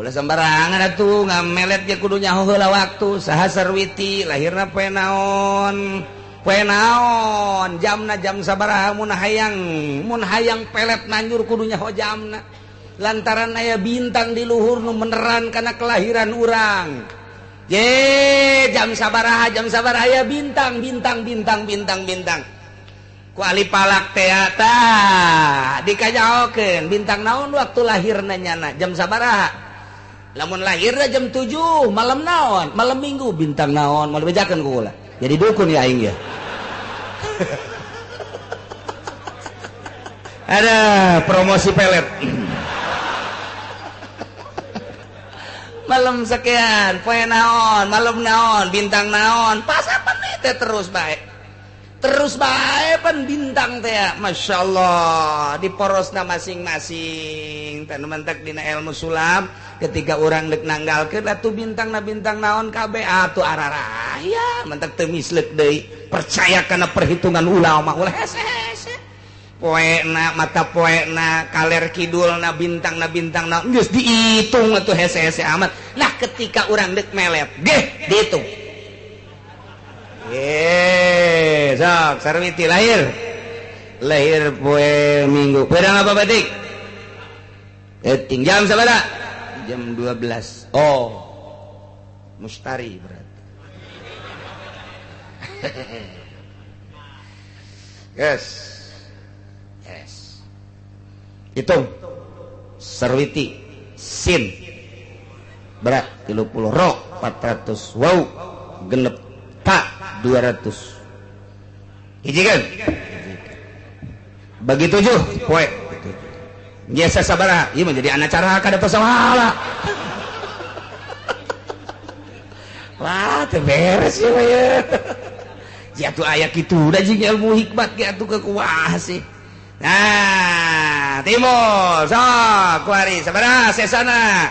ulah sembarangan atuh ngamelet ge kudu nyaho heula waktu. Saha Sarwiti lahirna poe naon jamna jam sabaraha mun hayang pelet nanjur kudu nyaho jamna lantaran aya bintang di luhur nu meneran kana kelahiran urang. Jam sabaraha aya bintang ku ali palak teh tah dikajaokeun bintang naon waktu lahirna nyana jam sabaraha. Lamun lahirna jam 7 malam naon malam minggu bintang naon malah bejakeun ku ulah jadi dukun ya aing ya. Ada promosi pelet. Malam sekian poe naon malam naon bintang naon pas apa nih teh terus bae pan bintang teh ya. Masya Allah di porosna masing-masing teh mentek dina ilmu sulam ketika orang dek nanggalkeun atuh bintang naon kabeh atuh araraya mentek teu misleuk deui percaya kana perhitungan ulama ulah hese-hese poena mata poena kaler kidulna bintang naon geus diitung atuh hese-hese amat. Nah ketika orang dek melet geh diitung. Sok Sarwiti lahir poe Minggu. Pedang apa batik? Jam sabaraha? Jam 12. Oh. Mustari berarti. Yes. Hitung. Sarwiti sin berat 30 ro 400 wow genep tak 200 hiji kan bagi 7 poe biasa sabaraha ieu mah jadi anak cara kada pasawahala. Wah teu beres ieu mah ya jatuh aya kitu da jeung ilmu hikmat ge atuh kekuah sih. Nah timur sok kuari sabaraha sesana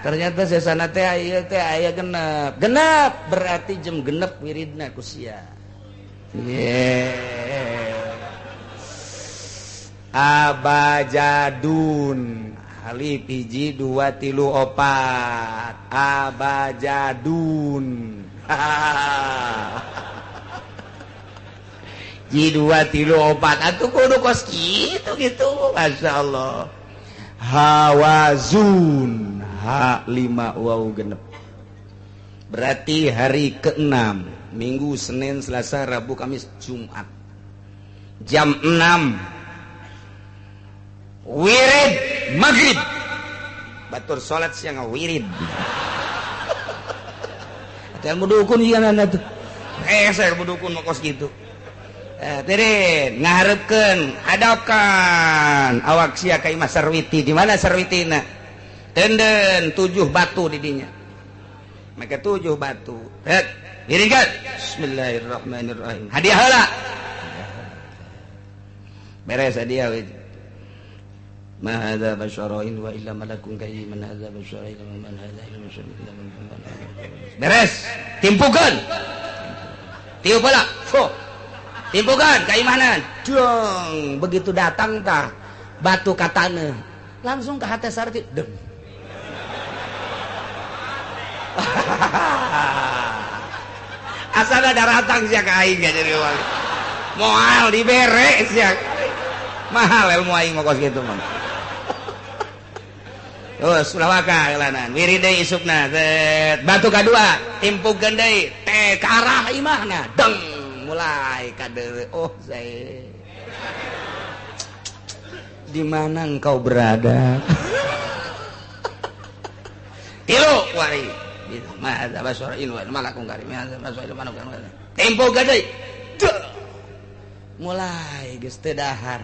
ternyata sesana teh aya genep berarti jam genep wiridna ku sia. Abajadun alif hiji 2 3 4 abajadun ji 2 3 4 atuh kudu kos gitu Masya Allah. Hawazun H5 waw genep berarti hari ke-6 Minggu, Senin, Selasa, Rabu, Kamis, Jumat jam 6 wirid maghrib batur salat siang wirid ada ilmu dukun juga nana tuh saya ilmu dukun mau kos gitu. Tirin ngaharepkeun hadapkan awak sia ka Imah Sarwiti di mana Sarwitina tenden 7 batu di dinya maka 7 batu diringkan bismillahirrahmanirrahim hadiah heula beres hadiah we ma hadza basyarain wa illa malakun kayyiman hadza basyarain man hadza illa masyarain beres timpukeun tiu pala timpukan keimanan dong begitu datang tah batu katana langsung ke hati Sarwiti dem asal ada ratang sia ka aing jadi wali moal dibere sia mahal ilmu aing mah kos kitu mah terus sulawaka kelanan wiride isukna batu kadua timpukeun deui teh ka arah imahna deng mulai kader saya di mana engkau berada tilu wari mahadza basyarain wa malakun karim mahadza basyarain manukun tempo gede mulai geus teu dahar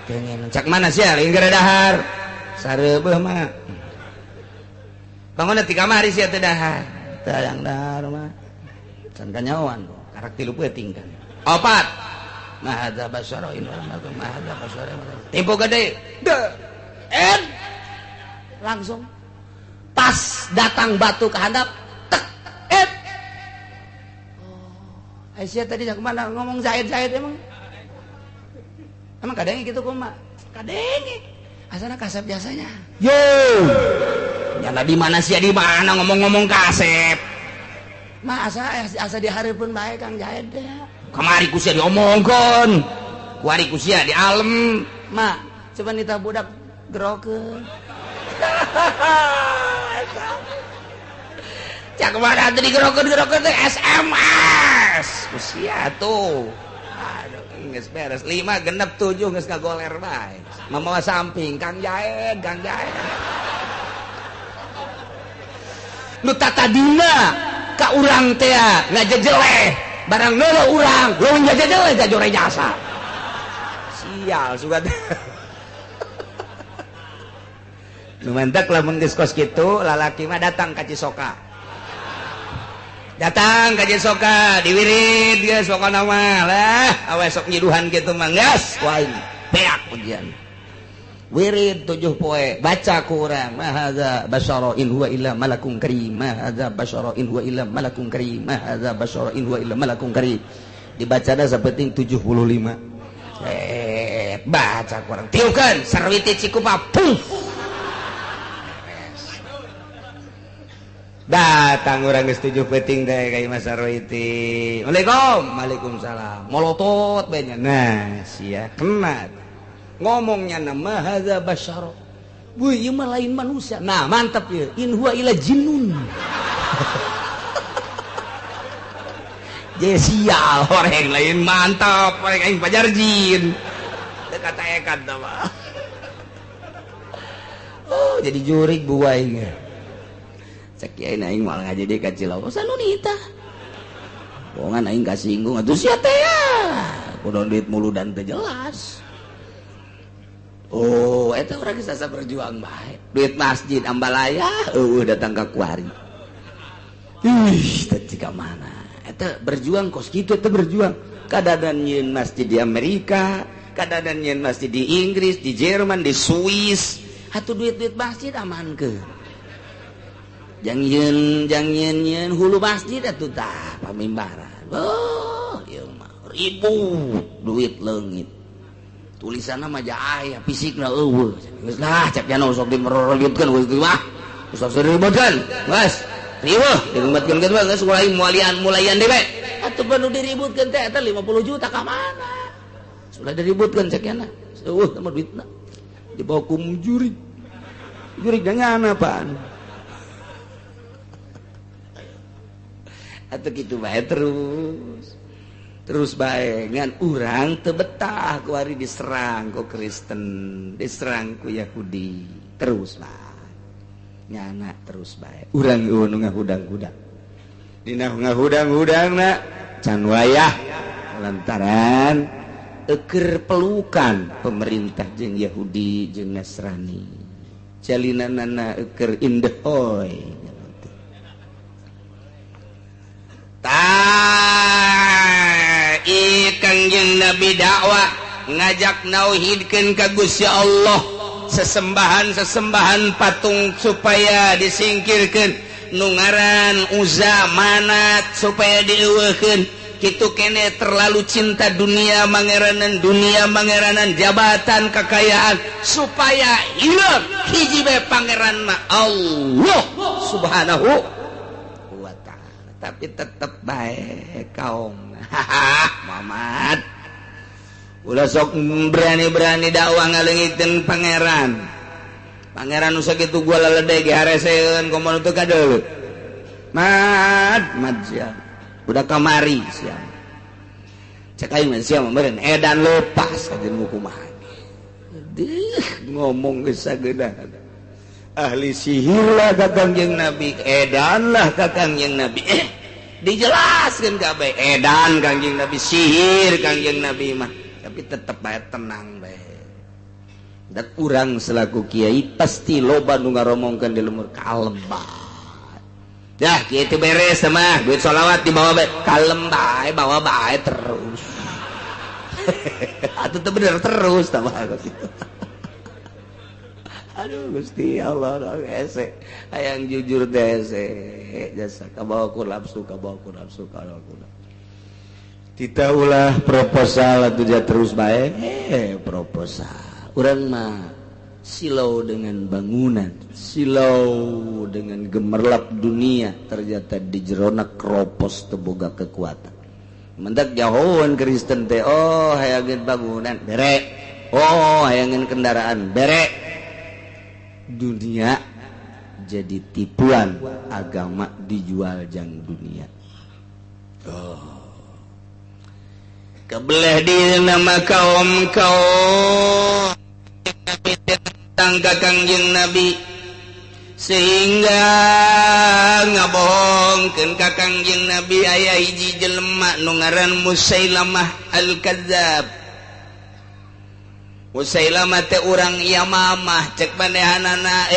kengen cak mana sia lain gara dahar sareubeuh mah bangunna ti kamari sia teu dahar tayang dahar mah can kanyawan karak tilu peuting kan 4 mahadza basyarain wa mahadza basyarain tempo gede langsung pas datang batu ke handap tek Aisyah tadi kemana ngomong Zaid emang kadangnya gitu kumaha kadangnya Asana kasep jasanya. Yo. Nyana di mana sih di mana ngomong-ngomong kasep. Masa asa dihareupeun bae Kang Jaed teh. Kamari ku sia diomongkeun. Ku ari ku sia di alem. Mak, coba nita budak gerokeun. Cak kemana tuh digerokeun teh SMS. Ku sia tuh. Aduh, geus beres 5 genep 7 geus ngagoler bae. Mamawa samping Kang Jaed. Nu tatadina ka urang teh ngajejeleh barang neuleuh urang leuwih ngajejeleh ka jore jasa. Sial sugat. Nu mantek lamun geus kos kitu lalaki mah datang ka Cisoka. Datang ka Cisoka diwirid geus pokona mah lah awe sok nyiduhan kitu mah geus wae beak ujian. Wirid 7 poe baca ku urang mahadza basyara in huwa illa malakun karim mahadza basyara in huwa illa malakun karim mahadza basyara in huwa illa malakun karim dibacana sapenting 75 baca ku urang tiukeun sarwiti cikupa puf datang urang geus 7 peuting teh ka Imam Sarwiti. Waalaikumsalam molotot bae nya nah sia kena ngomongnya nama hadza basyara. Woi, ieu mah lain manusia. Nah, mantap ya. In huwa illa jinnun. Sial orang lain mantap, orang aing pajar jin. Teu kataekan tah mah. Oh, jadi jurig buai ge. Cek kieu aing moal ngajadi ka Cilawas anu nita. Bongan aing kasinggung atuh sia teh ya. Kudu duit mulu dan teu jelas. Oh, eta urang geus asa berjuang bae. Duit masjid Ambalaya, datang ka kuari. Ih, teh ka mana? Eta berjuang kos kitu teh berjuang. Kadadan nyeun masjid di Amerika, kadadan nyeun masjid di Inggris, di Jerman, di Swiss. Atuh duit-duit masjid amankeun. Jang nyeun hulu masjid atuh tah pamimbaran. Oh, ieu mah ribu duit leungit. Tulisanna mah ja aya fisikna eueuh geus lah cek jana sok dimerolibutkeun geus mah sok diributkeun geus riweuh diributkeun geus geus mulaian dewe atuh banu diributkeun teh eta 50 juta ka mana sudah diributkeun cek jana eueuh mah duitna dibawa ku jurig danyana apaan atuh kitu bae terus bae ngan urang teu betah ku ari diserang ku Kristen diserang ku Yahudi terus bae nyana terus bae urang nu ngahudang-hudang dina ngahudang-hudangna can wayah lantaran eukeur pelukan pemerintah jeung Yahudi jeung Nasrani jalinanana eukeur indehoy Kangjeng Nabi dakwah ngajak nauhidkeun ka Gusti Allah sesembahan patung supaya disingkirkeun nu ngaran Uzza Manat supaya dieuweukeun kitu kene terlalu cinta dunia mangeranan jabatan kekayaan supaya hilang hiji bae pangeran mah Allah Subhanahu wa taala tapi tetep bae kaum Mamat ulah sok berani dakwah ngaleungitkeun pangeran nu sakitu gua laledai ge hareseun komo teu kadeuleut mat sia budak kamari sia cek aing mah sia meureun edan lepas ka jeung kumaha ngomong geus sageudah ahli sihir lah ka Kangjeng Nabi edan lah ka Kangjeng Nabi dijelaskan kabeh edan Kangjeng Nabi sihir Kangjeng Nabi mah tapi tetep bae tenang bae dan urang selaku kiai pasti loba nu ngaromongkeun di lemur kalem bae dah kitu beres mah duit sholawat dibawa bae kalem bae bawa bae terus atuh teh bener terus tah kitu aduh Gusti Allah ese hayang jujur teh ese jasa kabawa ku nafsu tita ulah proposal atuh ja terus bae proposal urang mah silau dengan bangunan, silau dengan gemerlap dunia, ternyata di jerona kropos teboga kekuatan. Mendak jauhan Kristen teh, oh hayangan bangunan berek, oh hayangan kendaraan berek. Dunia jadi tipuan, agama dijual jang dunia. Oh. Kebelah di nama kaum tentang Kangjeng Nabi sehingga ngabohongkeun ka Kangjeng Nabi aya hiji jelema nu ngaran Musailamah Al-Kadzdzab. Musailamah teh urang Yamamah, cek manehanana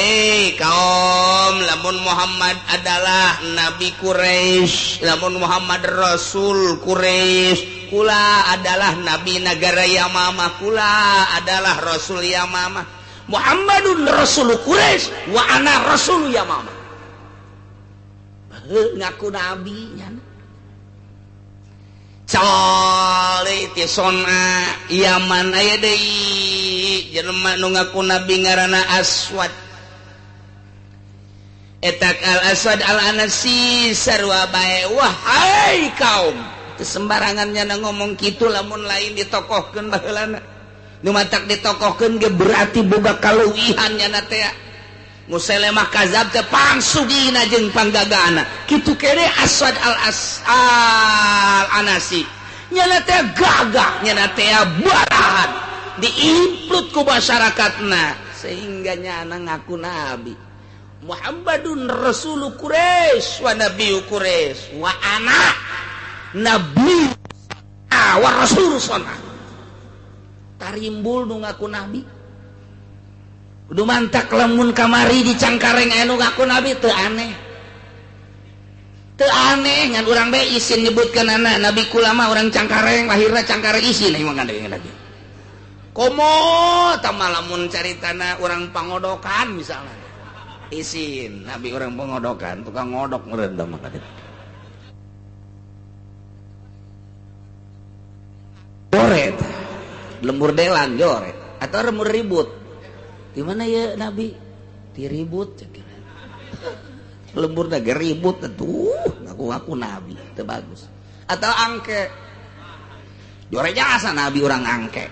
kaum lamun Muhammad adalah nabi Quraisy, lamun Muhammad rasul Quraisy, kula adalah nabi negara Yamamah, kula adalah rasul Yamamah. Muhammadun rasul Quraisy wa ana rasul Yamamah. Ngaku nabi nya. Cale ti sona Yaman aya deui jelema nu ngaku nabi ngaranna Aswad. Etak Al-Aswad Al-Anasi sarua bae, wahai kaum, teu sembarangan nya ngomong kitu lamun lain ditokohkeun baheulana. Nu matak ditokohkeun ge berarti boga kaleuwihan nya teh. Musailamah Kadzdzab teh pangsugina jeung panggagana. Kitu kene Aswad Al-Anasi. Nyana teh gagah, nyana teh barahan. Diimplut ku masyarakatna sehingga nyana ngaku nabi. Muhammadun Rasul Quraisy wa Nabiu Quraisy wa ana nabi wa rasul sana. Tarimbul nu ngaku nabi. Kudu mantak lamun kamari di Cangkareng anu ngaku nabi teu aneh. Teu aneh ngan urang bae isin nyebutkeun anak nabi kula mah urang Cangkareng, lahirna Cangkareng isin ieu mah ngandeng lagi. Komo tama lamun caritana urang Pangodokan misalnya. Isin nabi urang Pangodokan, tukang ngodok meureun tah mah kadit. Joret. Lembur delan joret atau lembur ribut. Di mana ya Nabi? Diribut lembur ge ribut atuh ngaku Nabi teu bagus. Atau angke. Jore jasa Nabi orang angke.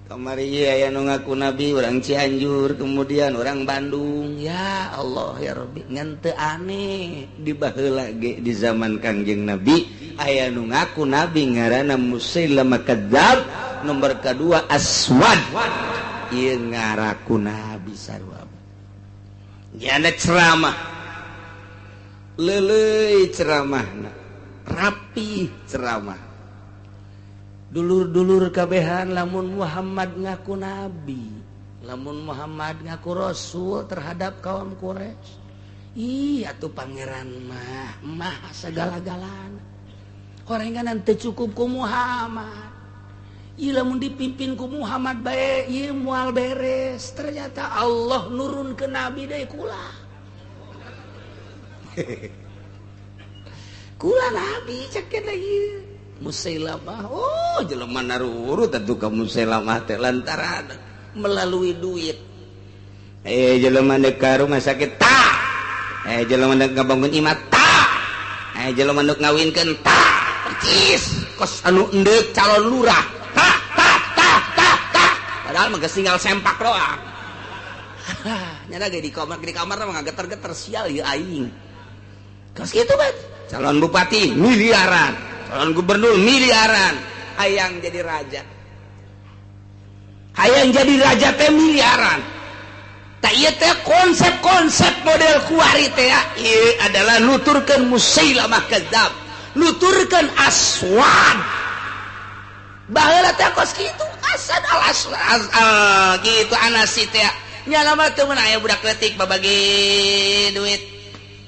Kamari aya nu ngaku Nabi orang Cianjur, kemudian orang Bandung. Ya Allah ya Rabbi, ngan teu aneh di baheula ge di zaman Kangjeng Nabi aya nu ngaku Nabi ngaranna Musailamah Kadzdzab, nomor kedua Aswad. Ieu ngaraku nabi sarua. Nya ceramah. Leuleuy ceramahna. Rapi ceramah. Dulur-dulur kabehan lamun Muhammad ngaku nabi, lamun Muhammad ngaku rasul terhadap kaum Quraisy. Ih atuh pangeran mah segala-galana. Horenganan teu cukup ku Muhammad. Ilamun dipimpin ku Muhammad bae ieu moal beres. Ternyata Allah nurun ke nabi deui kula. Kula nabi cek ieu. Musailamah, oh jelema narurut atuh ka Musailamah teh lantaran melalui duit. Jelema deuk ka rumah sakit tah. Jelema deuk ngabangun imah tah. Jelema deuk ngawinkeun tah. Percis kos anu endeuk calon lurah. Padahal mah tinggal sempak doang. Nyana ge di kamar mah ngageter-geter sial ieu aing. Kos kitu bet. Calon bupati miliaran, calon gubernur miliaran, hayang jadi raja. Hayang jadi raja teh miliaran. Tah ieu teh konsep-konsep model kuari teh ieu adalah nuturkeun Musailamah Kadzdzab, nuturkeun Aswad. Baheula teh kos kitu Asad al gitu Anasi teh nya lama teu meunang aya budak leutik babagi duit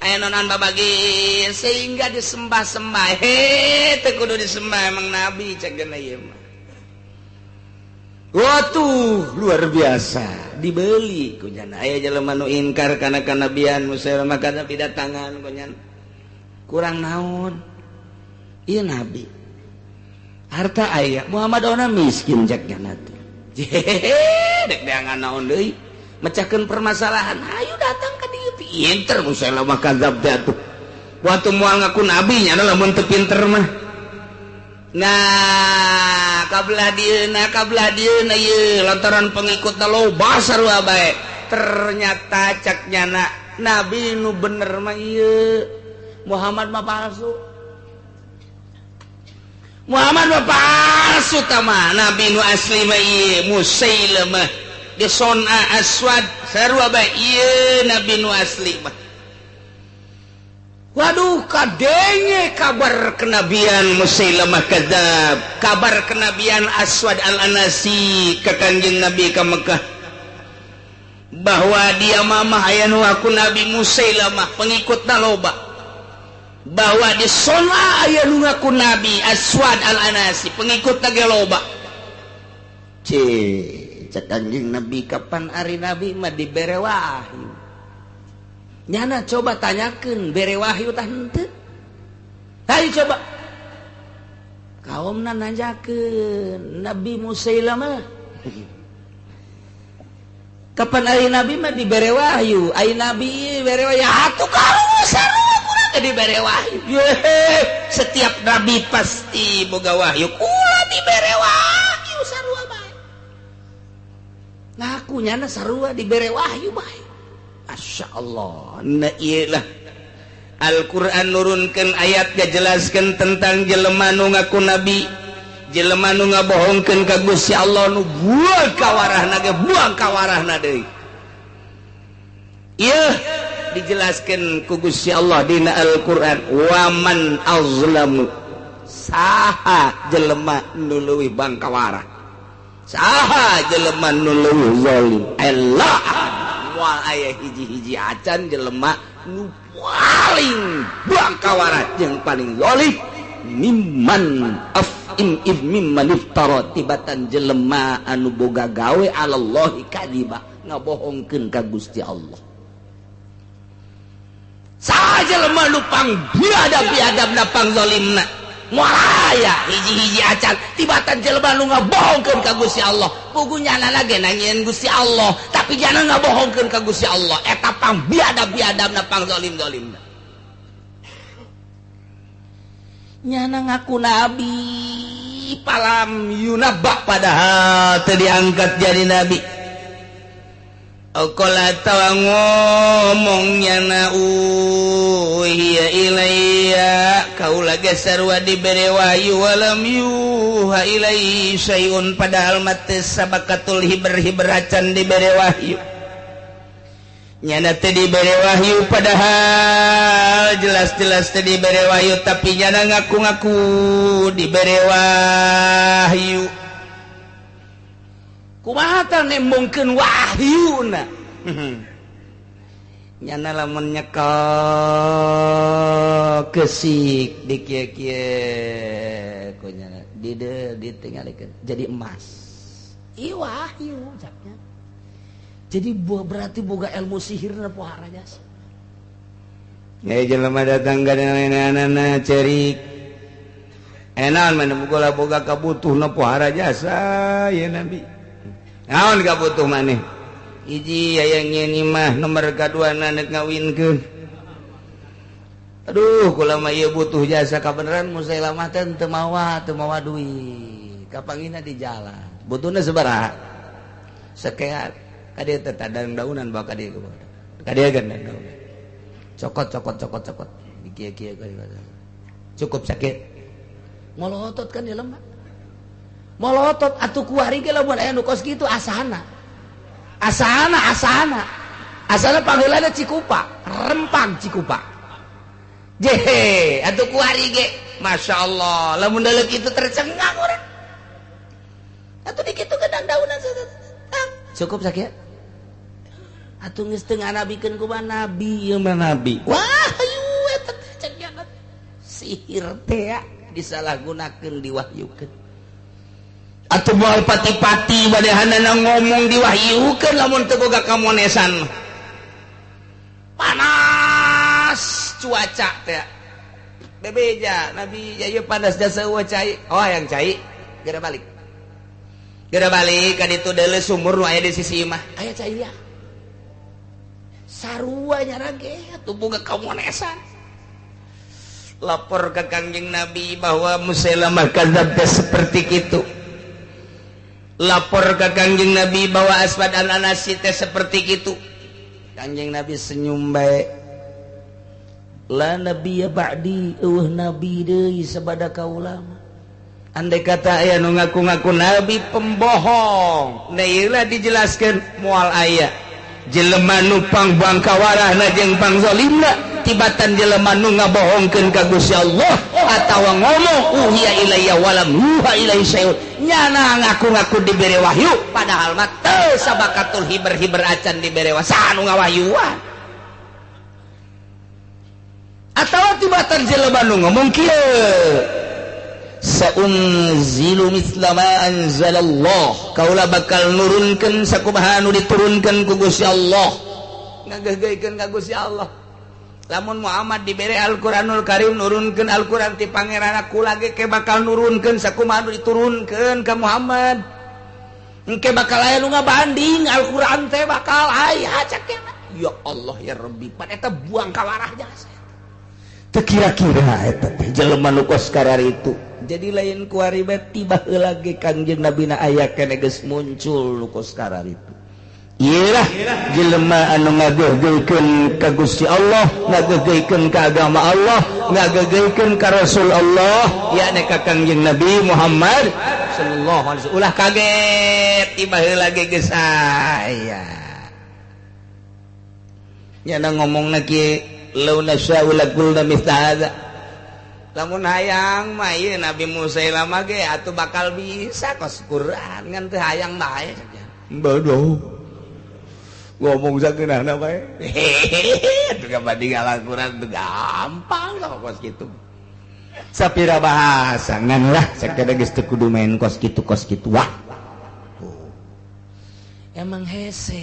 aya nonan babagi sehingga disembah-sembah teu kudu disembah emang nabi cegeuna ieu mah. Waduh luar biasa dibeli ku nya aya jelema nu ingkar kana kanabian Musailamah kana bidatangan ku nya kurang naon ieu nabi harta ayah Muhammad ona miskin cek jana teh dek deangan naon deui mecahkeun permasalahan ayo datang ka dieu pinter Musailamah kadzab teh atuh waktu moal ngaku nabi nya lamun teu pinter mah nah kabelah dieuna ieu lantaran pengikutna loba sarua bae ternyata caknyana nabi nu bener mah ieu Muhammad mah palsu tama nabi nu asli mah ieu Musailamah disona aswad sarua bae ieu nabi nu asli mah waduh kadenge kabar kenabian Musailamah kadzab kabar kenabian Aswad al-Anasi ka Kanjeng Nabi ka Mekah bahwa dia mamah aya nu aku Nabi Musailamah pengikutna loba bahwa di sona aya nu ngaku Nabi Aswad al-Anasi pengikutna ge loba cek Kanjeng Nabi kapan ari Nabi mah dibere wahyu nyana coba tanyakeun bere wahyu tah henteu ayo coba kaumna nanyakeun Nabi Musailamah kapan ari Nabi mah dibere wahyu ai Nabi bere wahyu atuh kaum sarua kurang dibere wahyu setiap Nabi pasti boga wahyu kula dibere wahyu sarua bae ngaku nyana sarua dibere wahyu bae Masya Allah nah iyalah Al-Quran nurunkan ayat jelaskan tentang jelema nu ngaku nabi jelema nu ngabohongkeun ka Gusti Allah nu buang kawarahna deui ieu dijelaskan ku Gusti Allah dina Al-Quran waman azlamu saha jelema nu leuwih bangkawarah saha jelema nu leuwih zalim Allah moal aya hiji-hiji acan jelema nu paling bangkawarah jeung paling zalim mimman iftara tibatan jelema anu boga gawe alallahi kadiba ngabohongkeun ka Gusti Allah saha jelema nu pang biadab-biadabna pang zalimna moal aya hiji-hiji acan tibatan jelema nu ngabohongkeun ka Gusti Allah pugunyana lagi nanyain Gusti Allah tapi jangan ngabohongkeun ka Gusti Allah eta pang biadab-biadabna pang zalim-zalimna nyana ngaku nabi palam yunabba padahal teu diangkat jadi nabi qala tawa ngomongnya na uhiya ilayya kaula ge sarua dibere wahyu walam yuha ilai syai'un padahal mate sabakatul hiber-hiberacan dibere wahyu nyana teu dibere wahyu padahal jelas-jelas teu dibere wahyu tapi nyana ngaku-ngaku dibere wahyu kumaha tah nembongkeun wahyuna nyana lamun nyekel kesik di kieu-kieu ku nyana ditinggalikeun jadi emas ieu wahyu ucapnya jadi berarti boga ilmu sihirna pohara jasa jelema datang ka anak-anak cerik enaon mana boga kabutuhna pohara jasa ya Nabi naon kabutuh maneh hiji aya ngeni mah nomor kaduana neuk ngawinkeun aduh kula mah ieu butuh jasa kabeneran Musailamah teh teu mawa duit kapangina di jalan butuhna sabaraha sakeat kadieu teh tadang daunan bawa kadieu kadieu kan daunan cokot di kieu-kieu cukup sakit molotot kan di lemah molotot atuh kuari ge lamun aya nu kos kitu asana panggeulana Cikupa rempang Cikupa jehe atuh kuari ge Masya Allah lamun daleuk itu tercengang urang atuh dikitu gedang daunan cukup sakit atuh geus teu nganabikeun ku nabi ieu mah nabi wahyu eta teh cek jangan sihir teh disalahgunakeun diwahyukeun atuh moal pati-pati badahanana ngomong diwahyukeun lamun teu boga kamonesan panas cuaca teh bebeja nabi ieu panas jasa eueuh cai oh yang cai geura balik Geura balik ka ditu deuleu sumur nu aya di sisi imah aya cai dia sarua nyara ge atuh boga kamonesan lapor ke Kangjeng Nabi bahwa Musailamah kadzab teh seperti kitu lapor ke Kangjeng Nabi bahwa Aswad Al-Anasi teh seperti kitu Kangjeng Nabi senyum bae la nabiyya ba'di eueuh nabi deui sabada kaula mah andai kata aya nu ngaku-ngaku nabi pembohong da ieu lah dijelaskeun moal aya jelema nu pangbangkawarahna jeung pangzalimna tibatan jelema nu ngabohongkeun ka Gusti Allah atawa ngomong uhiya ilayya walam yuha ilaihi syai'un nyana ngaku-ngaku dibere wahyu padahal mah teu sabakatul hiber-hiber acan dibere wahyu sanu ngawahyuan atawa tibatan jelema nu ngomong kieu saunzilu mithla ma anzalallah kaula bakal nurunkeun sakumaha nu diturunkeun ku Gusti Allah ngageugeuykeun ka Gusti Allah lamun Muhammad dibere Al-Qur'anul Karim nurunkeun Al-Qur'an ti pangeranna kula ge ke bakal nurunkeun sakumaha nu diturunkeun ka Muhammad engke bakal aya nu ngabanding Al-Qur'an teh bakal aya cakena ya Allah ya Rabbi pan eta buang kawarah jasa teu kira-kira eta teh jelema nu kos karari itu jadi lain kuari bet tiba lagi Kangjeng Nabi na aya kene geus muncul nu kos karari itu ieu lah jelema anu ngageugeuykeun ka Gusti Allah ngageugeuykeun ka agama Allah ngageugeuykeun ka Rasul Allah yakni ka Kangjeng Nabi Muhammad sallallahu alaihi wasallam ulah kaget tiba lagi geus aya nya ngomongna kieu launa sya'u laqulna mithla hadza lamun hayang mah ieu Nabi Musailamah ge atuh bakal bisa kos Quran ngan teu hayang bae bodoh ngomong sakeunana bae atuh kabanding Al-Quran teu gampang kos kitu sapira bahasa ngan lah sakada geus teu kudu main kos kitu wah emang hese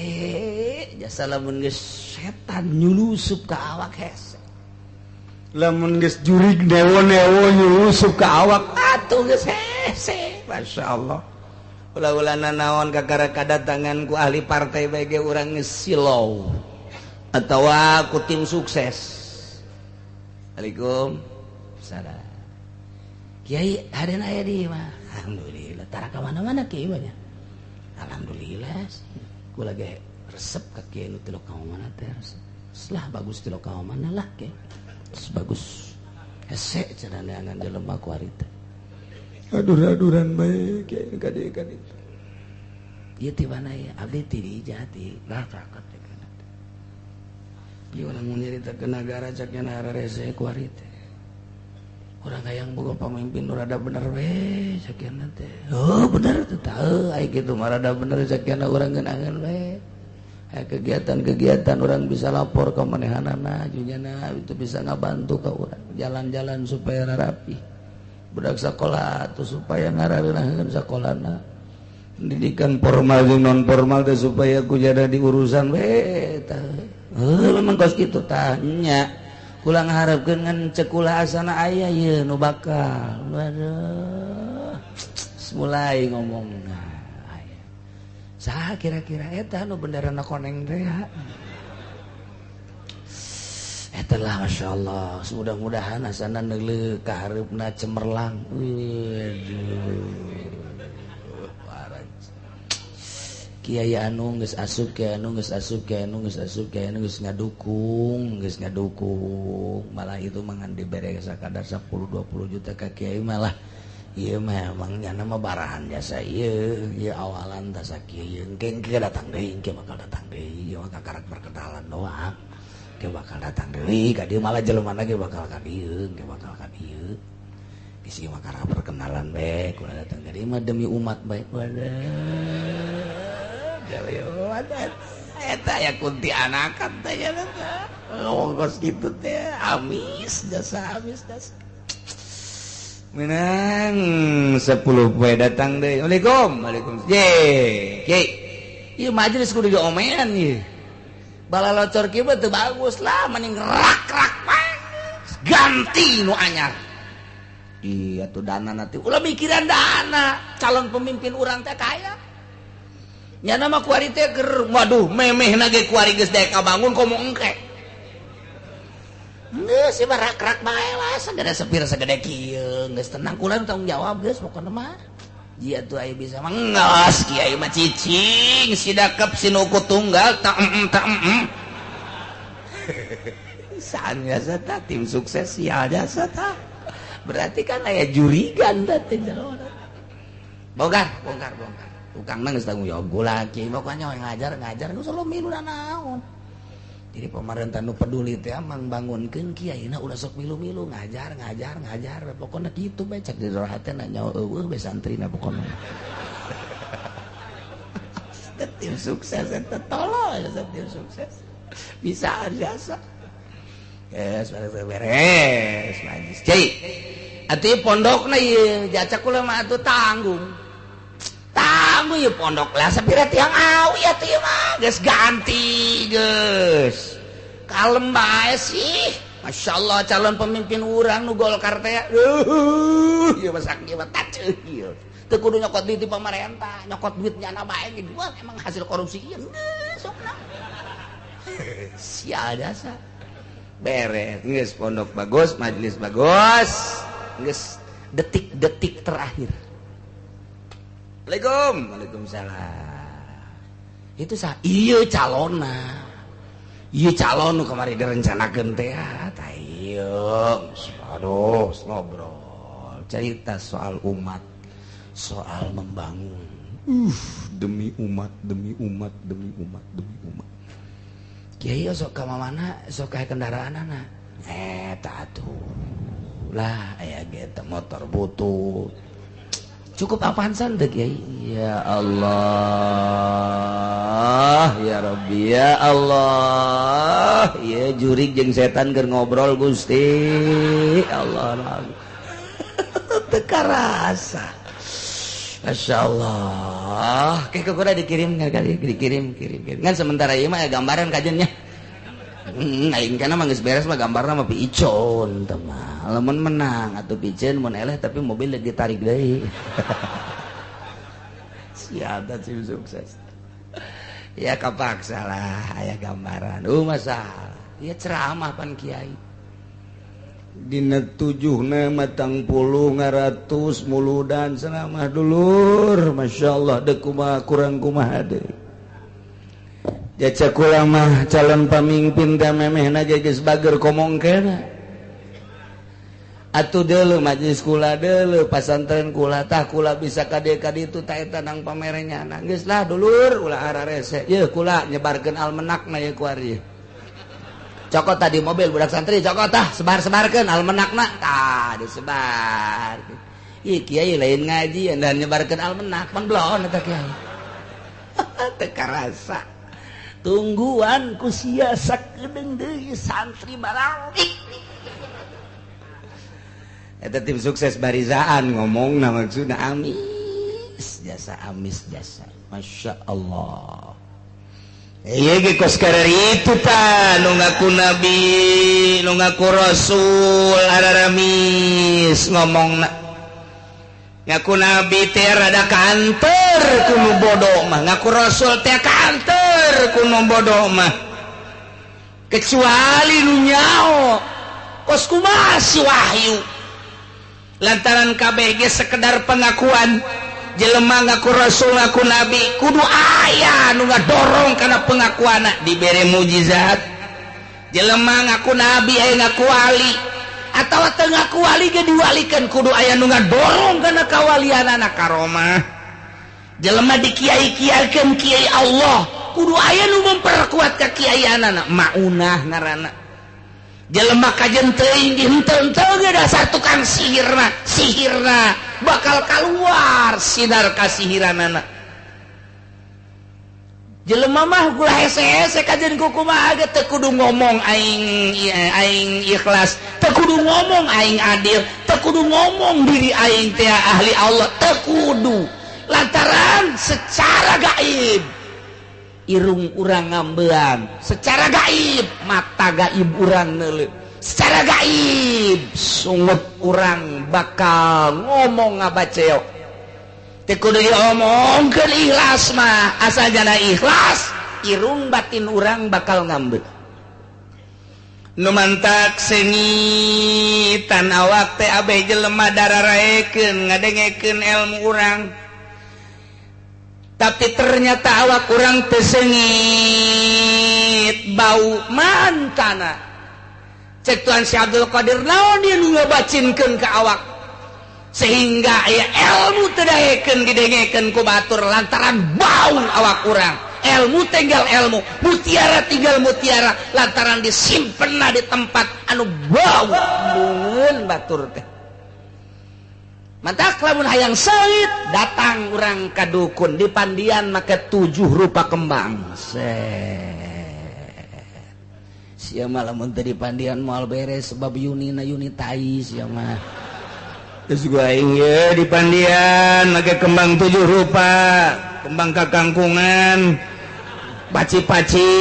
jasa lamun geus setan nyulusup ka awak hese lamun geus jurig newo-newo nyulusup ka awak atuh geus hese masyaallah ulah-ulana naon kakara kadatangan ku ahli partai bae ge urang geus silau atawa ku tim sukses Assalamualaikum salam Kiai hadeuna aya di mah alhamdulillah tara ka mana-mana kiai mah alhamdulillah gue lagi resep kaki nu tilok kau mana teh selah bagus tilok kau mana lah ke bagus hese cenah angan jelema ku ari teh adur-aduran bae ke kade-kade itu ieu ti mana ya abdi ti di jati lah caket teh kana ieu urang mun nyaritakeun nagara cak nya rarese ku ari teh urang hayang boga pamimpin nu rada bener we sakiana teh oh bener teh teu aya kitu mah rada bener sakiana urang ngeunangan we aya kegiatan-kegiatan urang bisa lapor ka manehanana junyana itu bisa ngabantu ka urang jalan-jalan supaya rapi budak sakola tuh supaya ngarareunaheun sakolana pendidikan formal jeung non formal teh supaya kujada diurusan we teh memang kos kitu tah nya kula ngaharepkeun ngan ceuk kula asana aya ieu nu bakal waduh mulai ngomongna aya saha kira-kira eta nu bendarana koneng teh eta lah masyaallah mudah-mudahan asana neuleuh ka hareupna cemerlang waduh Kiai anu geus asup kiai anu geus asup kiai anu geus asup kiai anu geus ngadukung malah itu mangan dibere sakadar 10-20 juta ka kiai malah ieu mah emang nyana mah barahan jasa ieu awalan tah sakieu engke datang deui engke bakal datang deui ieu mah kakarak perkenalan doang engke bakal datang deui ka dieu malah jeleumana ge bakal ka dieu engke bakal ka dieu isi mah kakarak perkenalan bae kula datang deui mah demi umat bae wadah eta ya kunti anakan teh ya ngomong gitu teh amis jasa menang 10 poe datang deui Waalaikumsalam ye ieu majelis kudu diomean ieu bala locor kieu teu bagus lah mending rak-rak ganti nu anyar iya tuh dana nanti ulah mikiran dana calon pemimpin urang teh kaya nya nama kuari teh ger waduh memeh nage kuari geus daek kabangun komo engke geus si rak-rak bae lah sagede sepir sagede kieu geus tenang kula tanggung jawab geus pokona mah dia tuh aya bisa mangos kiai mah cicing si dakep si nuku tunggal tak saan biasa ta tim sukses sial jasa ta berarti kan aya jurigan teh jero bongkar tukang nang geus tanggung jawab gula kiai pokoknya ngajar geus lo milu naon jadi pemerintah nu peduli teh mang bangunkeun kiaina udah sok milu-milu ngajar pokoknya kitu bae cek di rohatna nyawa eueuh be santrina pokoknya tim sukses eta tolol tim sukses bisa jasa beres majlis cai atuh pondokna ieu jacak kula mah atuh tanggung ya pondok lah sapira tiang awi atuh ieu mah geus ganti geus kalem bae sih masyaallah calon pemimpin urang nu Golkar teh ieu mah sakieu mah taceuh ieu teu kudu nyokot duit di pamarentah nyokot duit nyana bae ge gua emang hasil korupsi ieu sokna sial jasa beres geus pondok bagus majelis bagus geus detik-detik terakhir Assalamualaikum. Waalaikumsalam. Itu ieu calonna. Ieu calon nu kamari direncanakeun teh tah ieu. Aduh, ngobrol. Cerita soal umat, soal membangun. Demi umat. Kiai sok ka mana? Sok ka kendaraanana. Tah atuh. Lah aya ge motor butut. Cukup apaan teh Kiai? Ya Allah, ya Rabbi, ya Allah, ya jurig jeung setan keur ngobrol Gusti. Allah, teka rasa. Masya Allah. Kayak kuda dikirim kali, dikirim. Kan sementara ieu mah gambaran kajennya. Aing kana mah geus beres mah gambarna mah piicon teh mah. Lamun menang atuh piceun mun eleh tapi mobil ditarik deui. Siap da tim sukses. Ya kapaksa lah aya gambaran. Masalah. Ya ceramah pan kiai. Dina 7 matang 10 ngaratus muludan ceramah dulur. Masyaallah deuk kumaha kurang kumaha deui. Jaca kula mah calon pamimpin teh memehna geus bager komongkeuna. Atuh deuleu majelis kula deuleu pasantren kula tah kula bisa ka dieu ka ditu tah eta nang pamerenyana. Geus lah dulur ulah ararese. Yeuh kula nyebarkeun almanakna ye kuari. Cokot tadi mobil budak santri cokot tah sebar-sebarkeun almanakna tah disebar. Ih kiai lain ngaji dan nyebarkeun almanak panglon eta kiai. Teu karasa. Tungguan ku sia sakedeung deui santri baralik. Eta tim sukses barizaan ngomongna maksudna amis jasa Masya Allah. Iya ge kos karari itu ta nu ngaku nabi nu ngaku rasul araramis ngomongna ngaku nabi teh rada kantor kuno bodoh mah ngaku rasul teh kantor kuno bodoh mah kecuali nu nyao kos kumaha si wahyu lantaran kabeh ge sekedar pengakuan jelema ngaku rasul ngaku nabi kudu aya nu ngadorong kana pengakuanna dibere mujizat jelema ngaku nabi aya ngaku wali atawa teu ngaku wali ge diwalikeun kudu aya nu ngadorong kana kawalianana karomah jelema dikiai-kiaikeun kiai Allah kudu aya nu memperkuat kakiaianana maunah ngaranna jelema kajen teuing dihenteu-henteu ge dasar tukang sihirna bakal keluar sinar kasihiranana jelema mah gula hese-hese kajen kumaha ge teu kudu ngomong aing ikhlas teu kudu ngomong aing adil teu kudu ngomong diri aing teh ahli Allah teu kudu lantaran secara gaib irung urang ngambean secara gaib mata gaib urang neuleuh secara gaib sungut urang bakal ngomong ngabaceok teu kudu diomongkeun ikhlas mah asal jana ikhlas irung batin urang bakal ngambet nu mantak sengitan awak teh abe jelema dararaekeun ngadengekeun ilmu urang tapi ternyata awak urang teu sengit bau mantana cek Tuan Si Abdul Qadir naon dia nu ngabacinkeun ka awak sehingga aya ilmu teu daekeun didengekeun ku batur lantaran bau awak urang ilmu tinggal ilmu mutiara tinggal mutiara lantaran disimpenna di tempat anu bau mun batur teh mantak lamun hayang seuit datang urang ka dukun di pandian make 7 rupa kembang sia mah lamun teh di pandian moal beres sebab Yunina Yuni tai sia mah geus gua aing ye di pandian make kembang 7 rupa kembang kakangkungan paci-paci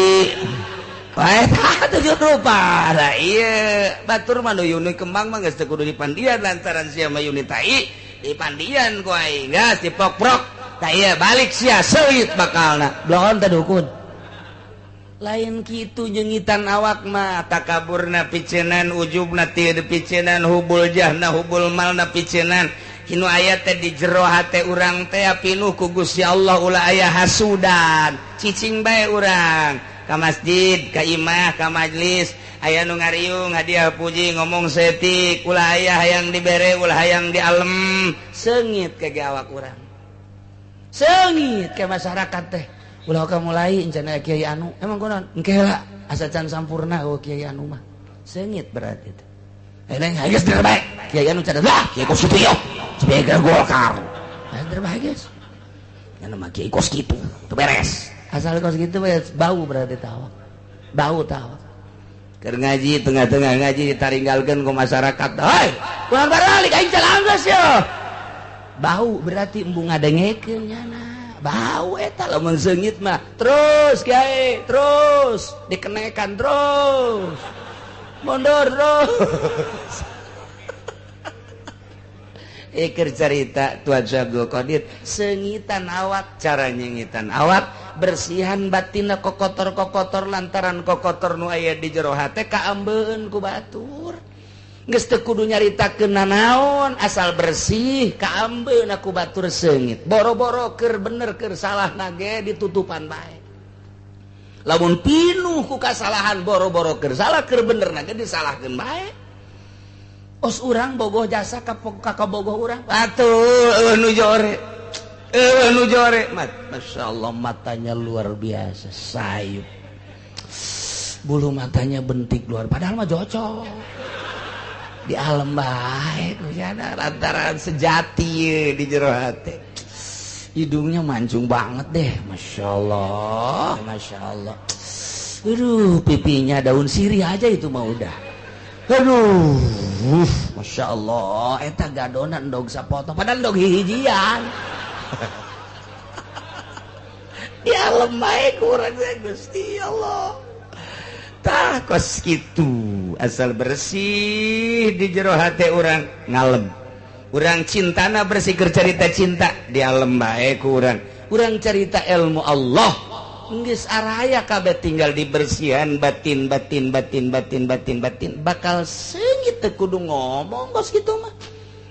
wae tah 7 rupa da ieu batur mah nu Yuni kembang mah geus teu kudu di pandian lantaran sia mah Yuni tai di pandian ku aing geus diprok-prok tah ieu balik sia seuit bakalna blon teh dukun lain kitu nyengitan awak mah takaburna picenan ujubna teu picenan hubul jahna hubul malna picenan hinu aya teh di jero hate urang teh pinuh ku Gusti Allah ulah aya hasudan cicing bae urang ka masjid ka imah ka majlis aya nu ngariung hadiah puji ngomong setik ulah aya hayang dibere ulah hayang dialem seungit ke awak urang seungit ke masyarakat teh ulah ka mulai encana kiai anu emang kunaon engke heula asa can sampurna kiai anu mah seungit berarti teh neng geus terbaik kiai anu cadas lah kiai kos kitu yo sebagai Golkar terbaik guys yang nama kiai kos kitu itu beres asal kos kitu bau berarti tawa bau tawa keur ngaji tengah-tengah ngaji ditaringgalkeun ku masyarakat hei kurang balik aing calanggeus yo bau berarti embung ngadengekeun nyana bau eta lamun seungit mah terus kiai terus dikenekan terus mundur terus Iker cerita Tuan Abdul Qadir sengitan awak cara nyengitan awak bersihan batina kokotor-kokotor lantaran kokotor nu aya di jero hate kaambeun ku batur geus teu kudu nyaritakeun nanaon asal bersih kaambeun ku batur seungit boro-boro keur bener keur salah nage ditutupan bae lamun pinuh ku kasalahan boro-boro keur salah keur bener nage disalahkeun bae os urang bogoh jasa ka bogoh urang atuh nu jore masyaallah matanya luar biasa sayup bulu matanya bentik luar padahal mah cocok di alam bae kusana lantaran sejati di jero hate hidungnya mancung banget deh masyaallah aduh pipinya daun sirih aja itu mah udah aduh Masya Allah eta gadonan dog sapotong padahal dog hijian ya lemah kurang Gusti Allah tah kos kitu asal bersih di jero hate urang ngalem urang cintana bersih keur carita cinta di alam bae ku urang carita ilmu Allah geus araya kabeh tinggal dibersihan batin bakal seungit teu kudu ngomong bos kitu mah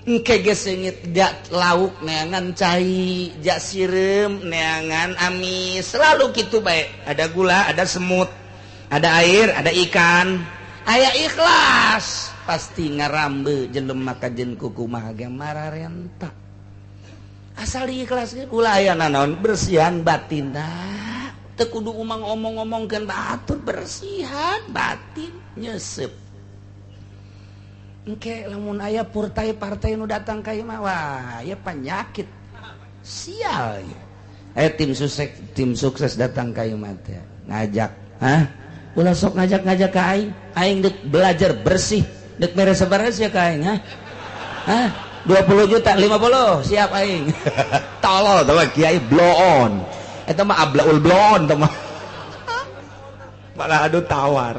engke ge seungit jak lauk neangan cai jak sireum neangan amis selalu kitu bae ada gula ada semut ada air ada ikan aya ikhlas pasti ngarambe jelema kajen kukumaha ge mararenta asal ikhlas ge ulah aya nanaon bersihan batinna teu kudu umang omong-omongkeun batur bersihan batin nyesep engke lamun aya partai nu datang ka ieu mah wah ieu penyakit sial aya tim sukses datang ka ieu mah teh ngajak ulah sok ngajak ka aing deuk belajar bersih deuk mere sabaras ya ka aing 20 juta 50 siap aing tolol teh kiai blow on eta mah ablaul blon teh mah. Malah adu tawar.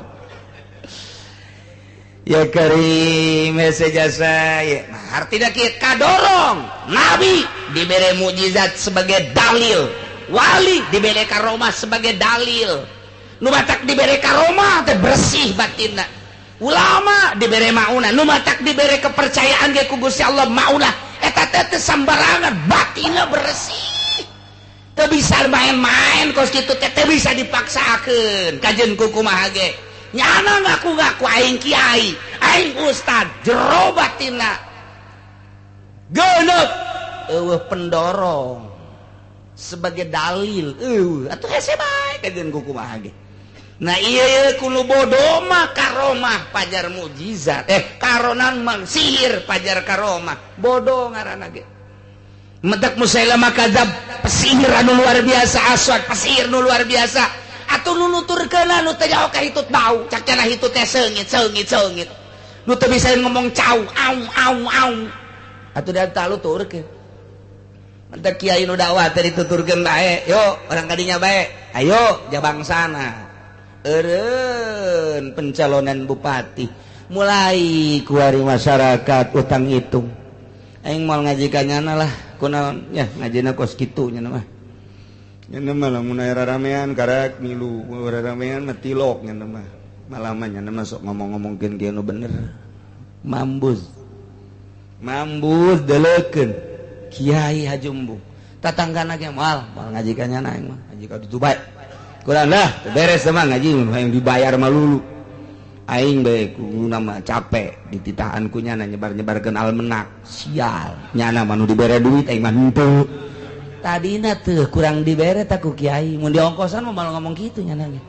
ya Karim jasa ya nah, artinya kita kadorong nabi diberi mukjizat sebagai dalil wali diberi karomah sebagai dalil nu matak diberi karomah teh bersih batinna ulama diberi maunah nu matak diberi kepercayaan ge ku Gusti Allah maunah eta teh sambarangan batinna bersih. Teu bisa main-main kos kitu teh bisa dipaksakeun kajen ku kumaha ge nyana ngaku-ngaku aing kiai aing ustad jero batinna geuneup eueuh pendorong sebagai dalil atuh hese bae kajen ku kumaha ge nah ieu kudu bodoh mah karomah pajar mukjizat karonan mah sihir pajar karomah bodoh ngaranna ge medak Musailamah kadzab pesihir anu luar biasa aswad pesihir nu luar biasa atuh nu nuturkeun anu teh jauh ka hitut bau cak cenah hitut teh seungit nu teu bisa ngomong cau au atuh da talu turkeun mantep kiai nu dakwah teh dituturkeun bae yo orang kadinya bae ayo jabangsana eureun pencalonan bupati mulai ku ari masyarakat utang hitung aing moal ngaji ka nyana lah kunaon ya ngajina kos kitu nya mah nya mah lamun aya ramean karek milu ramean mah tilok nya mah malaman nya mah sok ngomong-ngomongkeun kieu nu bener mambus deleukeun kiai hajumbu tatanggana ge moal ngaji ka nyana aing mah ngaji ka ditu bae kurang dah beres mah ngaji yang dibayar mah lulu aing bae ku nama capek dititahan ku nyana nyebar-nyebarkeun almenak sial nyana mah nu dibere duit aing mah henteu tadina teu kurang dibere ta ku kiai mun diongkosan mah malah ngomong kitu nyana ge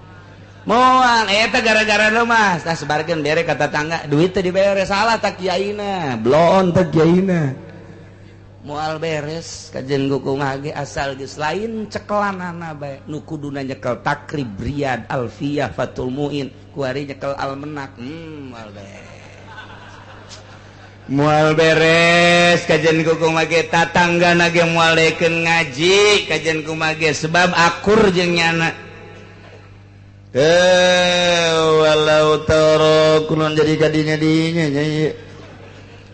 moal eta gara-gara lu mas tah sebarkeun bere ka tetangga duit teh dibere salah ta kiaina blon ta kiaina moal beres kajen ku kumaha ge asal geus lain cekelanana bae nu kuduna nyekel takrib riyad alfiyah fatul muin ku ari nyekel almenak moal beres kajen ku kumaha ge tatanggana ge moal dekeun ngaji kajen kumaha ge sebab akur jeung nyana walau tara kulon jadi kadinya dinya nya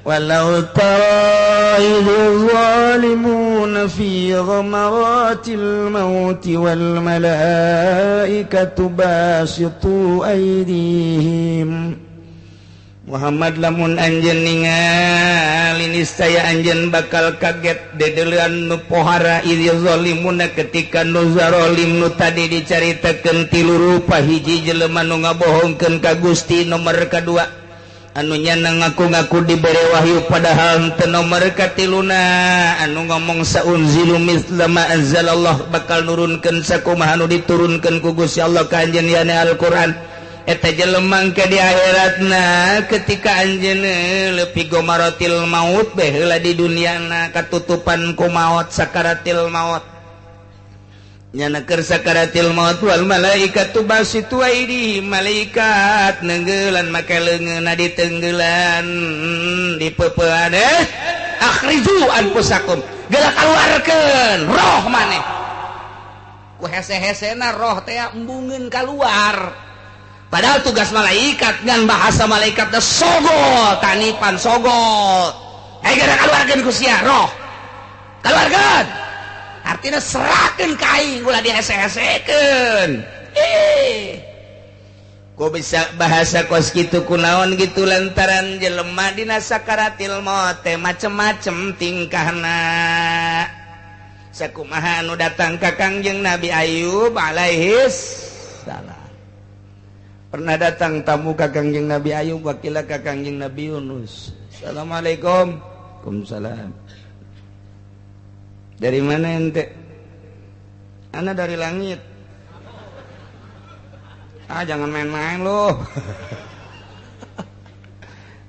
walau tara idh zalimuna fi ghamaratil mauti wal malaikatu basitu aydihim Muhammad lamun anjeun ningali niscaya anjeun bakal kaget dedeuleun nu pohara idh zalimuna ketika nu zalim nu tadi dicaritakeun tilu rupa hiji jelema nu ngabohongkeun ka Gusti nomor kadua anu nyana ngaku-ngaku diberi wahyu padahal teu nomor katiluna anu ngomong saunzilu mithla ma anzalallah bakal nurunkeun sakumaha anu diturunkeun ku Gusti Allah ka anjeun yana Al-Qur'an eta jelema engke di akhiratna ketika anjeun leupi gomaratil maut beh heula di duniana katutupan ku maut sakaratil maut nyana keur sakaratil maut wal malaikatu basitu aidihim malaikat nenggeulan make leungeunna ditenggeulan dipeupeun akhriju anfusakum geula kaluarkeun roh maneh ku hese-hesena roh teh embungeun kaluar padahal tugas malaikat ngan bahasa malaikat teh sogol tanipan sogol geura kaluarkeun ku sia roh kaluarkeun artinya serahkeun ka aing ulah dihese-hesekeun ku bisa bahasa kos kitu kunaon gitu lantaran jelema dina sakaratil maut teh macem-macem tingkahna sakumaha anu datang ka Kangjeng Nabi Ayub alaihis salam pernah datang tamu ka Kangjeng Nabi Ayub wakila ka Kangjeng Nabi Yunus assalamualaikum waalaikumsalam dari mana ente? Ana dari langit. Jangan main-main loh.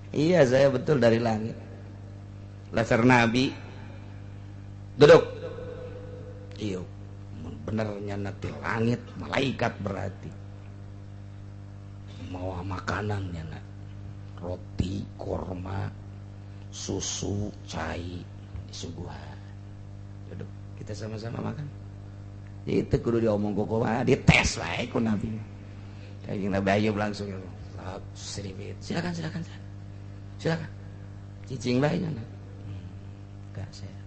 Iya saya betul dari langit. Laser Nabi. Duduk. Iya. Benernya nanti langit malaikat berarti. Mau makanan nyana. Roti, korma, susu, cai, disuguhan. Kita sama-sama makan itu kudu diomong kok dites wae ku Nabi Kanjeng Nabi Ayub langsung Oh, seribit. Silakan. Cicing baiknya. Enggak saya.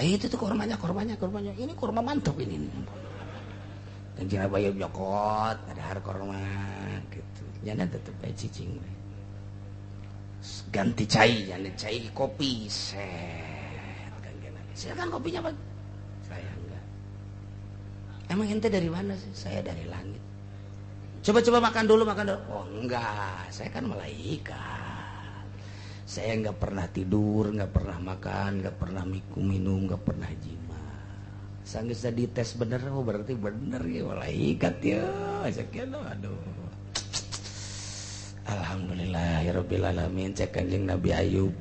Itu tuh kormanya. Ini korma mantap ini. Kanjeng Nabi nyokot, ada har korma gitu. Jangan tetep bae cicing bae. Ganti cai kopi. Set. Kanjeng Nabi. Silakan kopinya, Pak. Saya enggak. Emang ente dari mana sih? Saya dari langit. Coba makan dulu. Oh enggak, saya kan malaikat. Saya enggak pernah tidur, enggak pernah makan, enggak pernah minum, enggak pernah jima. Sanggeus dites bener, oh berarti bener ya malaikat ya. Sekian aduh. Alhamdulillahirabbil alamin. Cek Kanjeng Nabi Ayub,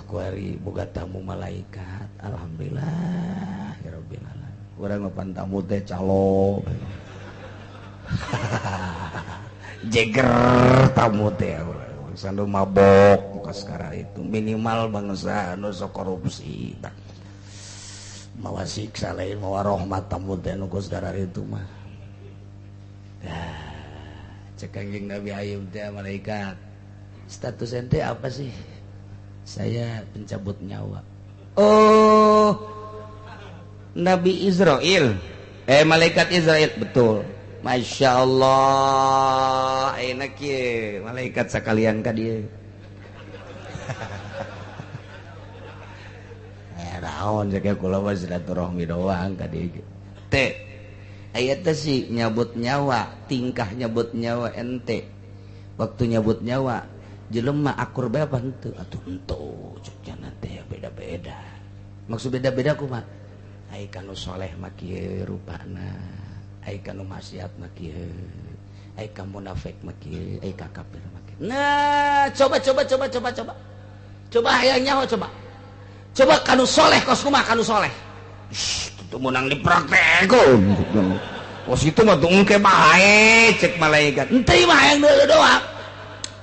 kuari boga tamu malaikat. Alhamdulillahirabbil alamin. Urang mapan tamu teh calo. Jeger tamu teh sandu mabok muka sekarang itu minimal bangsa anu sok korupsi mawa siksa lain mawa rahmat tamu teh nu sekarang itu mah. Cek Kanjeng Nabi Ayub teh malaikat, status ente apa sih? Saya pencabut nyawa. Oh, Nabi Israel, malaikat Israel, betul. Masya Allah, enak ya, malaikat sekalian ka dia. Naon sakit kula mah silaturahmi doang ka dia. Teh, aya teh si nyabut nyawa, tingkah nyabut nyawa ente. Waktu nyabut nyawa, jelema akur bae apa henteu? Atuh henteu, cek jangan teh beda-beda. Maksud beda-beda kumaha? Ai kanu soleh mah kieu rupana, ai kanu maksiat mah kieu, ai ka munafik mah kieu, ai ka kafir mah kieu. Nah, coba. Coba hayang nyaho coba. Coba kanu soleh kos kumaha kanu soleh. Itu menang dipraktekkeun. Kos itu mah tuh engke bae cek malaikat. Henteu mah hayang deuleu doang.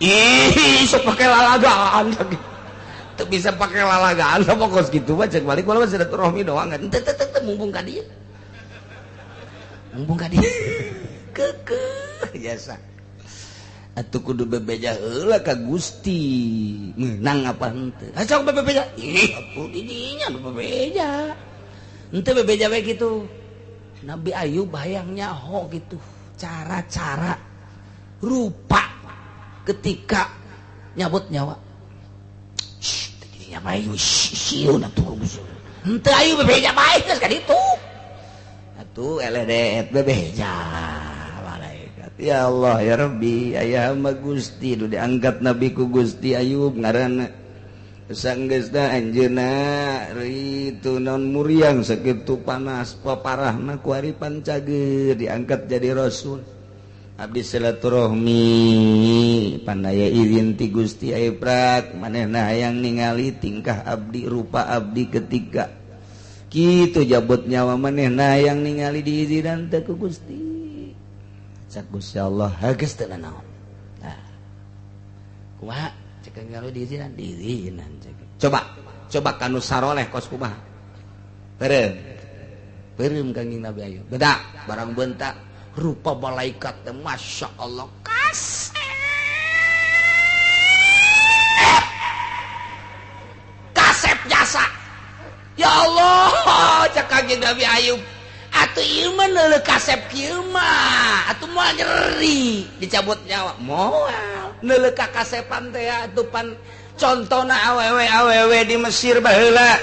Ih, sok pake lalagaan lagi. Tuh bisa pakai lalagaan sama kos gitu mah cek balik kalau masih silaturahmi doang kan. Teu mumpung ka dieu. Mumpung ka dieu. Kekeh biasa. Atuh kudu bebeja heula ka Gusti. Meunang apa henteu? Acok bebeja. Ih, atuh di dinya nu bebeja. Henteu bebeja we kitu. Nabi Ayub hayang nyaho gitu. Cara-cara rupa ketika nyabut nyawa. Bae sieun atuh henteu ayu bebeja bae geus ka ditu atuh eledet bebeja malaikat ya Allah ya Rabbi aya hamba Gusti nu diangkat Nabi ku Gusti Ayub ngaranna sanggeusna anjeunna ritu naon muriang sakitu panas paparahna ku ari pancageur diangkat jadi rasul. Abdi silaturahmi pandaya izin ti Gusti Aiprak manehna hayang ningali tingkah abdi rupa abdi ketika kitu jabut nyawa manehna hayang ningali diizinan teh ku Gusti cak Gusti Allah geus teu naon. Nah kumaha cek ngalu diizinan coba kanu saroleh kos kumaha peureum Kanjeng Nabi Ayub beda barang bentak rupa malaikat teh Masya Allah kasep jasa ya Allah cak Kanjeng Nabi Ayub atuh ieu mah neuleuh kasep kieu mah atuh moal nyeri dicabut nyawa moal neuleuh ka kasepan teh atuh pan contona awewe di Mesir baheula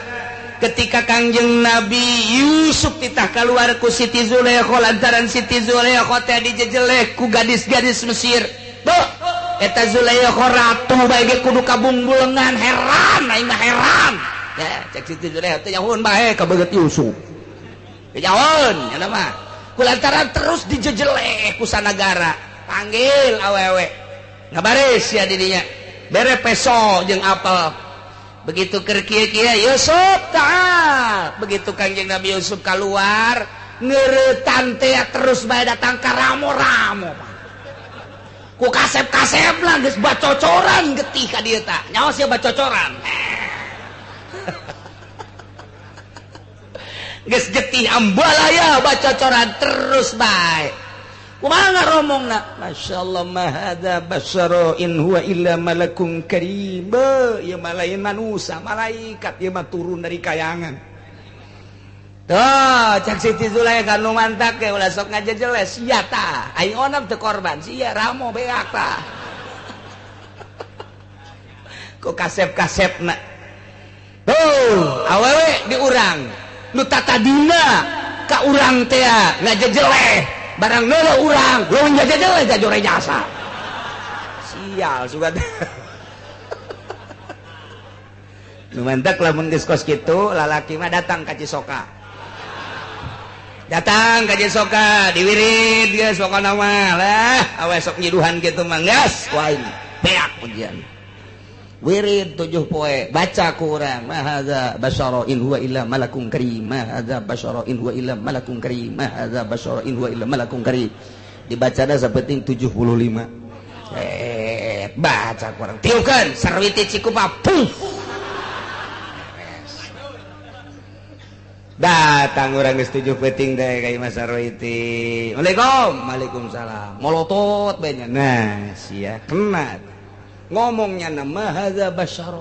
ketika Kangjeng Nabi Yusuf titah keluar ku Siti Zulaikha lantaran Siti Zulaikha teh dijejeleh ku gadis-gadis Mesir. Tuh, eta Zulaikha ratu bae ge kudu kabungbulengan heran aing mah heran. Ya, cek Siti Zulaikha teh nyahoon bae ka beugeut Yusuf. Nyahoon eta mah. Kulantaran terus dijejeleh ku sanagara. Panggil awewe. Ngabaris ya di dinya. Bere peso jeung apel. Begitu keur kieu-kieu Yusuf ta'al. Begitu Kanjeng Nabi Yusuf keluar, ngeuretan teh terus bae datang ka ramo-ramo. Ku kasep-kasep lah geus bacocoran getih ka dieu tah. Nyaos ya bacocoran. Geus getih ambalaya bacocoran terus bae. kumaha ngomongna masyaallah ma hadza basyara in huwa illa malakun karim ieu mah lain manusia malaikat ieu mah turun dari kayangan tuh cak Siti Zulaikha nu mantak ge ulah sok ngajejeles sia tah aing onam teu korban sia ramo beak tah ku kasep-kasepna tuh awewe di urang nu tatadina ka urang teh ngajejeleh barang neula urang lu ngajejeleh jajore jasa sial sugan nu mantak lamun geus kos kitu lalaki mah datang ka Cisoka datang ka Cisoka diwirid geus pokona mah lah awe sok nyiduhan kitu mah geus wae beak pujian wirid 7 poe baca ku urang ma hadza basyara in huwa illa malakun karim ma hadza basyara in huwa illa malakun karim ma hadza basyara in huwa illa malakun karim dibacana sapenting 75 baca ku urang tiukeun sarwiti Cikupa pung datang urang geus 7 peuting teh ka Imam Sarwiti Assalamualaikum Waalaikumsalam molotot bae nya nah sia kena ngomongnya nama hadza basyara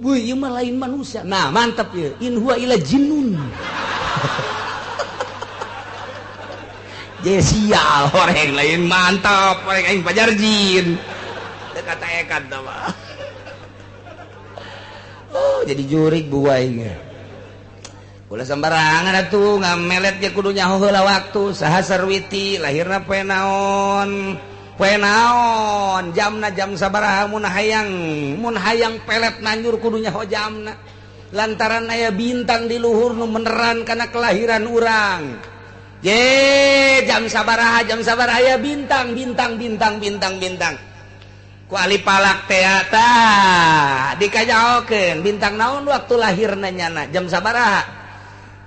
woi ieu mah lain manusia nah mantap ya in huwa illa jinnun sial orang lain mantap orang aing pajar jin teu kataekan tah mah oh jadi jurig buai ge ulah sembarangan atuh ngamelet ge kudu nyaho heula waktu saha Sarwiti lahirna poe naon jamna jam sabaraha mun hayang pelet nanjur kudu nyaho jamna lantaran aya bintang di luhur nu meneran kana kelahiran urang ye jam sabaraha aya bintang ku ali palak teh tah dikajaokeun bintang naon waktu lahirna nyana jam sabaraha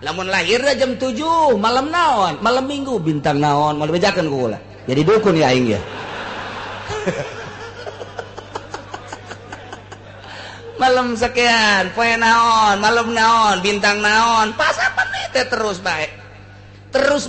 lamun lahirna jam 7 malam naon malam minggu bintang naon mau dibejakeun ku ulah jadi dukun ya aing ya malam sekian poe naon malam naon bintang naon pasapan teh terus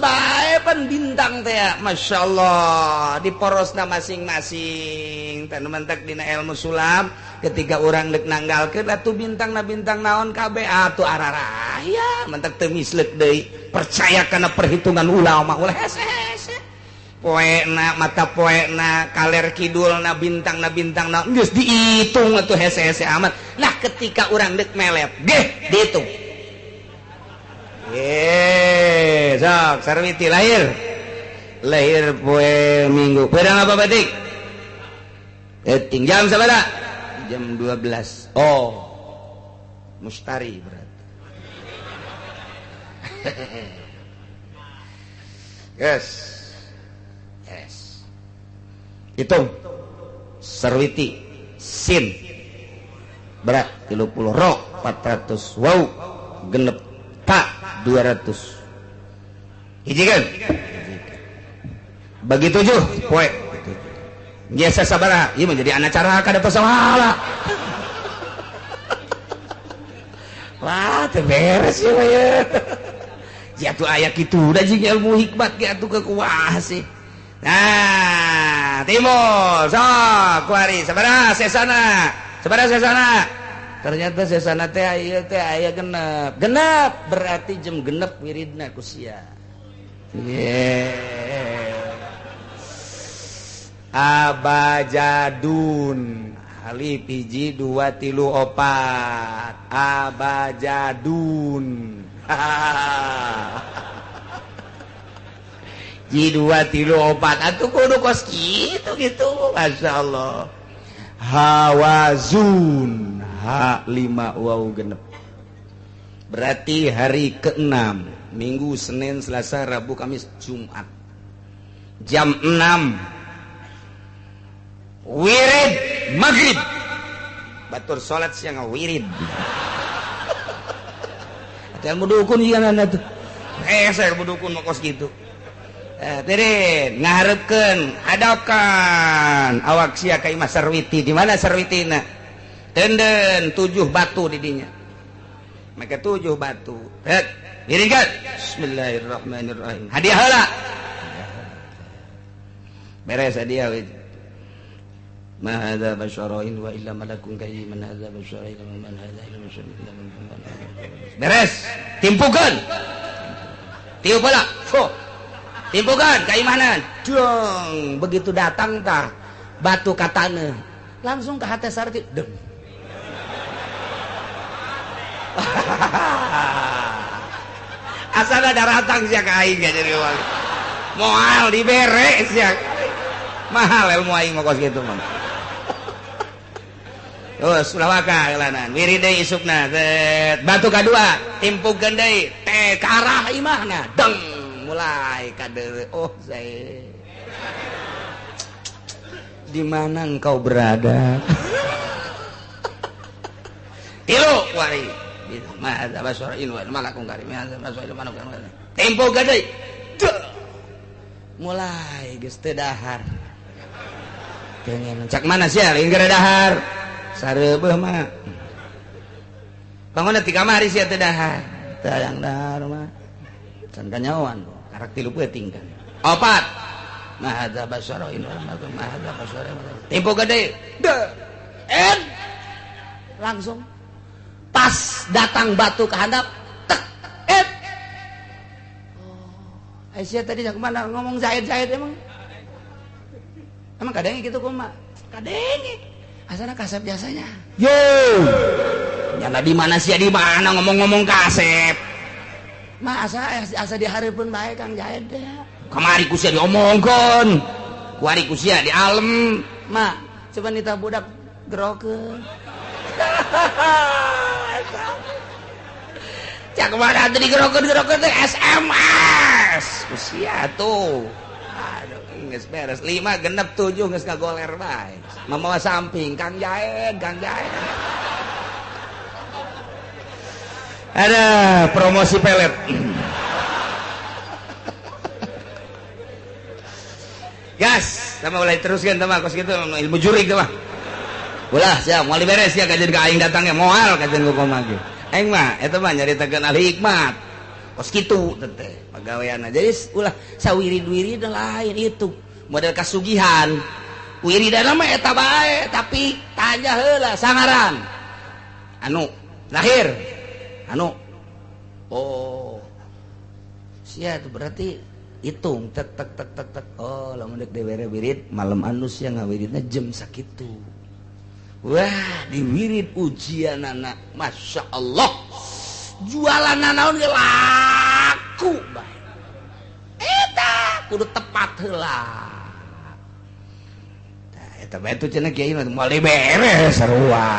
bae pan bintang teh masyaallah di porosna masing-masing teh mentek dina ilmu sulam ketika orang dek nanggalkeun atuh bintang naon kabeh atuh ararah ya mentek teu misleuk deui percaya kana perhitungan ulama ulah hese-hese poena mata poena kaler kidulna bintangna geus diitung atuh hese-hese amat nah ketika urang dek melet geh diitung sok Sarwiti lahir poe Minggu pedang apa batik jam sabaraha jam 12 oh mustari berarti yes hitung Sarwiti sin berat 30 ro 400 wow genep tak 200 hiji kan bagi 7 poe biasa sabaraha ieu mah jadi anak cara kada pasawahala wah teu beres ieu mah ye jatuh aya kitu da jeung ilmu hikmat ge atuh kekuah sih nah timur sok kuari sabaraha sesana ternyata sesana teh aya genep berarti jam genep wiridna ku sia abajadun alif hiji 2 3 4 abajadun ji 2 3 4 atuh kudu kos gitu masyaallah hawazun H5 waw genep berarti hari ke-6 Minggu Senin Selasa Rabu Kamis Jumat jam 6 wirid maghrib batur salat siang wirid atuh mudukun ieu nana tuh saya mudukun mah kos gitu Tirin ngaharepkeun hadapkan awak sia ka Imam Sarwiti di mana Sarwitina tenden 7 batu di dinya maka 7 batu diringkeun bismillahirrahmanirrahim hadiah heula beres dia ma hadza basyarain wa illa malakun kayyiman hadza basyarain man hadza illa beres timpukeun tiu pala timpukeun ka imanan dong begitu datang tah batu katana langsung ke hati sarti dem asal ada ratang sia ka aing jadi wali moal dibere sia mahal ilmu aing mah kos kitu mah terus ulah waka kelanan wiri deui isukna batu kadua timpukeun deui teh ka arah imahna deng mulai kadeure oh saya di mana engkau berada tilu wari mahadza basyarain wa malakun karim mahadza basyarain wa malakun karim tempo gede mulai geus teu dahar kengen cak mana sia lain gara dahar sareubeuh mah pangona ti kamari sia teu dahar tayang dahar mah can kanyawan karak tilu peuting kan opat mahadza basyarain wa malakun mahadza basyarain tempo gede langsung pas datang batu ke handap tek Aisyah tadi yang kemana ngomong Zaid emang kadangnya gitu kumaha kadangnya asana kasep jasanya yo nyana di mana sih di mana ngomong kasep mah asa dihareupeun bae Kang Zaid teh kamari ku sia diomongkeun ku ari ku sia di alem mah coba nita budak gerokeun cak kemana tadi gerokeun teh SMS usia tuh aduh geus beres 5 genep 7 geus ngagoler bae mamawa samping Kang Jaed ada promosi pelet gas sama mulai teruskan sama kos gitu ilmu jurig mah ulah sia moal beres ya kajian ka aing datangnya moal kajian ku komaha ge aing mah eta mah nyaritakeun ahli hikmat kos kitu teh pagaweanna jadi ulah sawirid-wirid lain itu model kasugihan wiridana mah eta bae tapi tanya heula sangaran anu lahir anu oh sia itu berarti hitung tek oh lamun dek dewere wirid malam anu sia ngawiridna jam sakitu. Wah, di wirid ujian anak, masya Allah, jualan naon laku, baik. Eta, kudu tepat heula. Eta betul cina kiai mah moal beres sarua.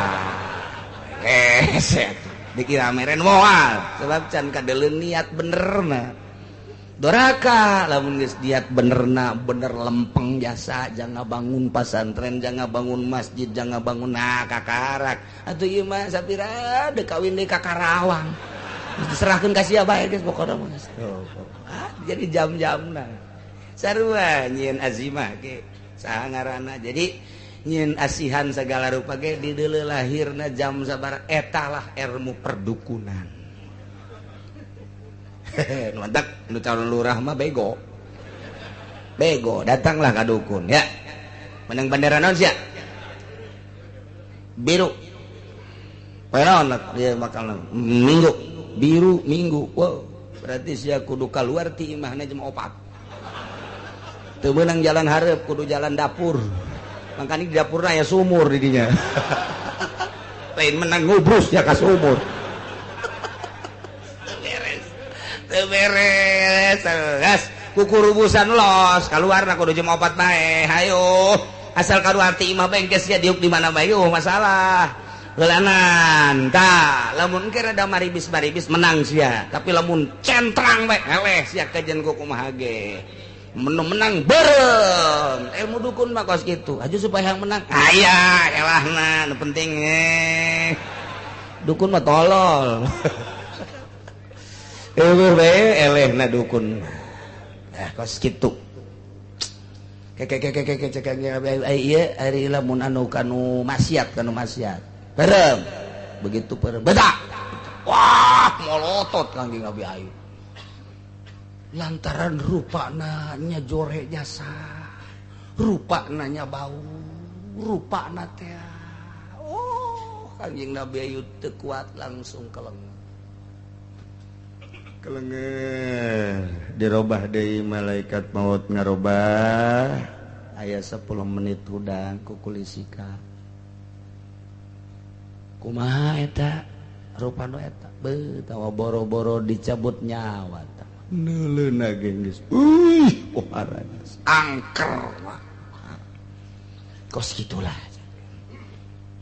Dikira meren moal, sebab can kadeuleun niat bener na. Doraka lamun geus diat benerna bener lempeng jasa jangan bangun pasantren jangan bangun masjid jangan bangun kakarak atuh ieu mah sapira deuk kawin deui ka Karawang diserahkeun ka sia bae geus pokona mah jadi jam-jamna sarua nyieun azimah ge saha ngaranna jadi nyieun asihan segala rupa ge di deuleu lahirna jam sabaraha etalah ilmu perdukunan. Mantak nu calon lurah mah bego datanglah ka dukun ya menang bandera naon sia biru paenaon dia makalna minggu biru minggu wow berarti sia kudu kaluar ti imahna jam 4 teu meunang jalan hareup kudu jalan dapur makanya di dapurna aya sumur di dinya lain menang ngubrus ya ka sumur beres gas kukurubusan los keluar kudu jam 4 bae hayo asal karuar ti imah bae geus sia diuk di mana bae masalah geulanan tah lamun keur ada maribis menang sia tapi lamun centrang bae eleh sia kajian ku kumaha ge menang berem ilmu dukun mah kos kitu aju supaya yang menang aya elahna nu penting dukun mah tolol eleh na dukun kos kitu kekekekekekekeknya ieu ari lamun anu kanu maksiat bareng begitu bareng bedak wah molotot kangge ngabi ayu lantaran rupana nya jore jasa rupa nanya bau rupa teh Kanjeng Nabi ayu teu kuat langsung keleng dirobah deui malaikat maut ngarobah aya 10 menit hudang ku kulisika kumaha eta rupana eta tawa boro-boro dicabut nyawa tah neuleuna ge geus angker kos gitulah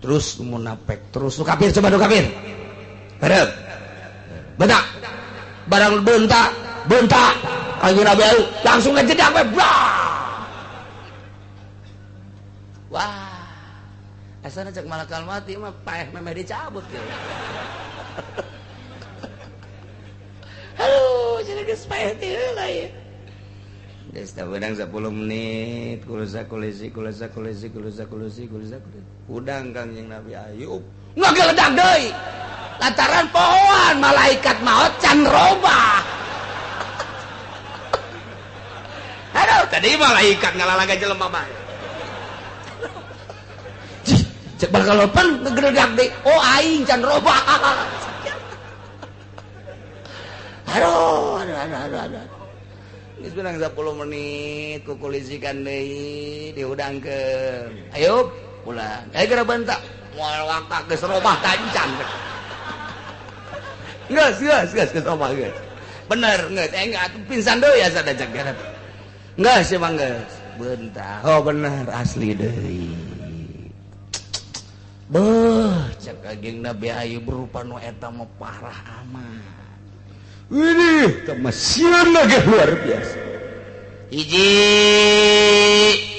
terus munafik terus kafir coba kafir hareup bentak barang bentak Kanjeng Nabi langsung ngejedak we wah asana cek malakal mati mah paeh memeh dicabut ya aduh jadi geus paeh teh heula ya geus tah beudang 10 menit kulasa kulisi udang Kanjeng Nabi Ayub ngageledak deui lantaran pohoan malaikat maut can robah aduh tadi malaikat ngalalaga jelema mah cek bakal lopan ngegeledak deui aing can robah aduh geus beunang 10 menit kukulisikan deui diudangkeun Ayub pulang gara bentak moal wakak geus robah tancan geus robah geus bener geus enggak pinsan deui asa da cek gara geus emang geus bentak bener asli deui beuh cek Kanjeng Nabi Ayub berupa nu eta mah parah amat ini kemasian lagi luar biasa hiji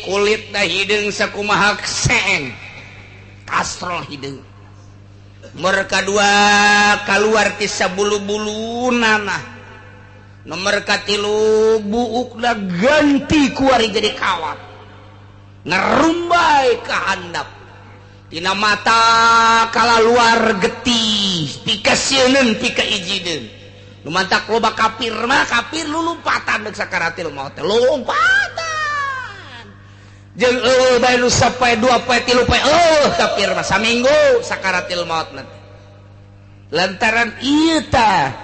kulit dah hideung sakumaha seng kastrol hideung nomor kedua keluar ti sabulu-bulunana nomor katilu buukna ganti kuari jadi kawat ngerumbai ka handap tina mata kala luar getih pika sieun pika ijideun nu mantak loba kafir mah kafir lulumpatan deuk sakaratil maut lompatan jeung bae nu sapoe 2 poe 3 poe kafir mah saminggu sakaratil maut nanti lantaran ieu tah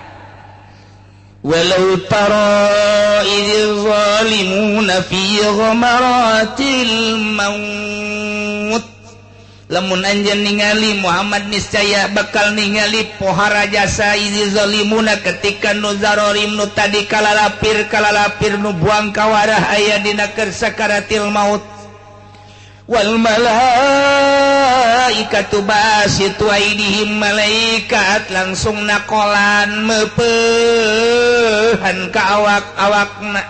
walau tara idz zalimuna fi ghamaratil maut lamun anjeun ningali Muhammad niscaya bakal ningali pohara jasa izi zalimuna ketika nu zarorim nu tadi kalalapir nu buang kawarah aya dina keur sakaratil maut wal malaikatu basitu aidihim malaikat langsung nakolan meupehan ka awak-awakna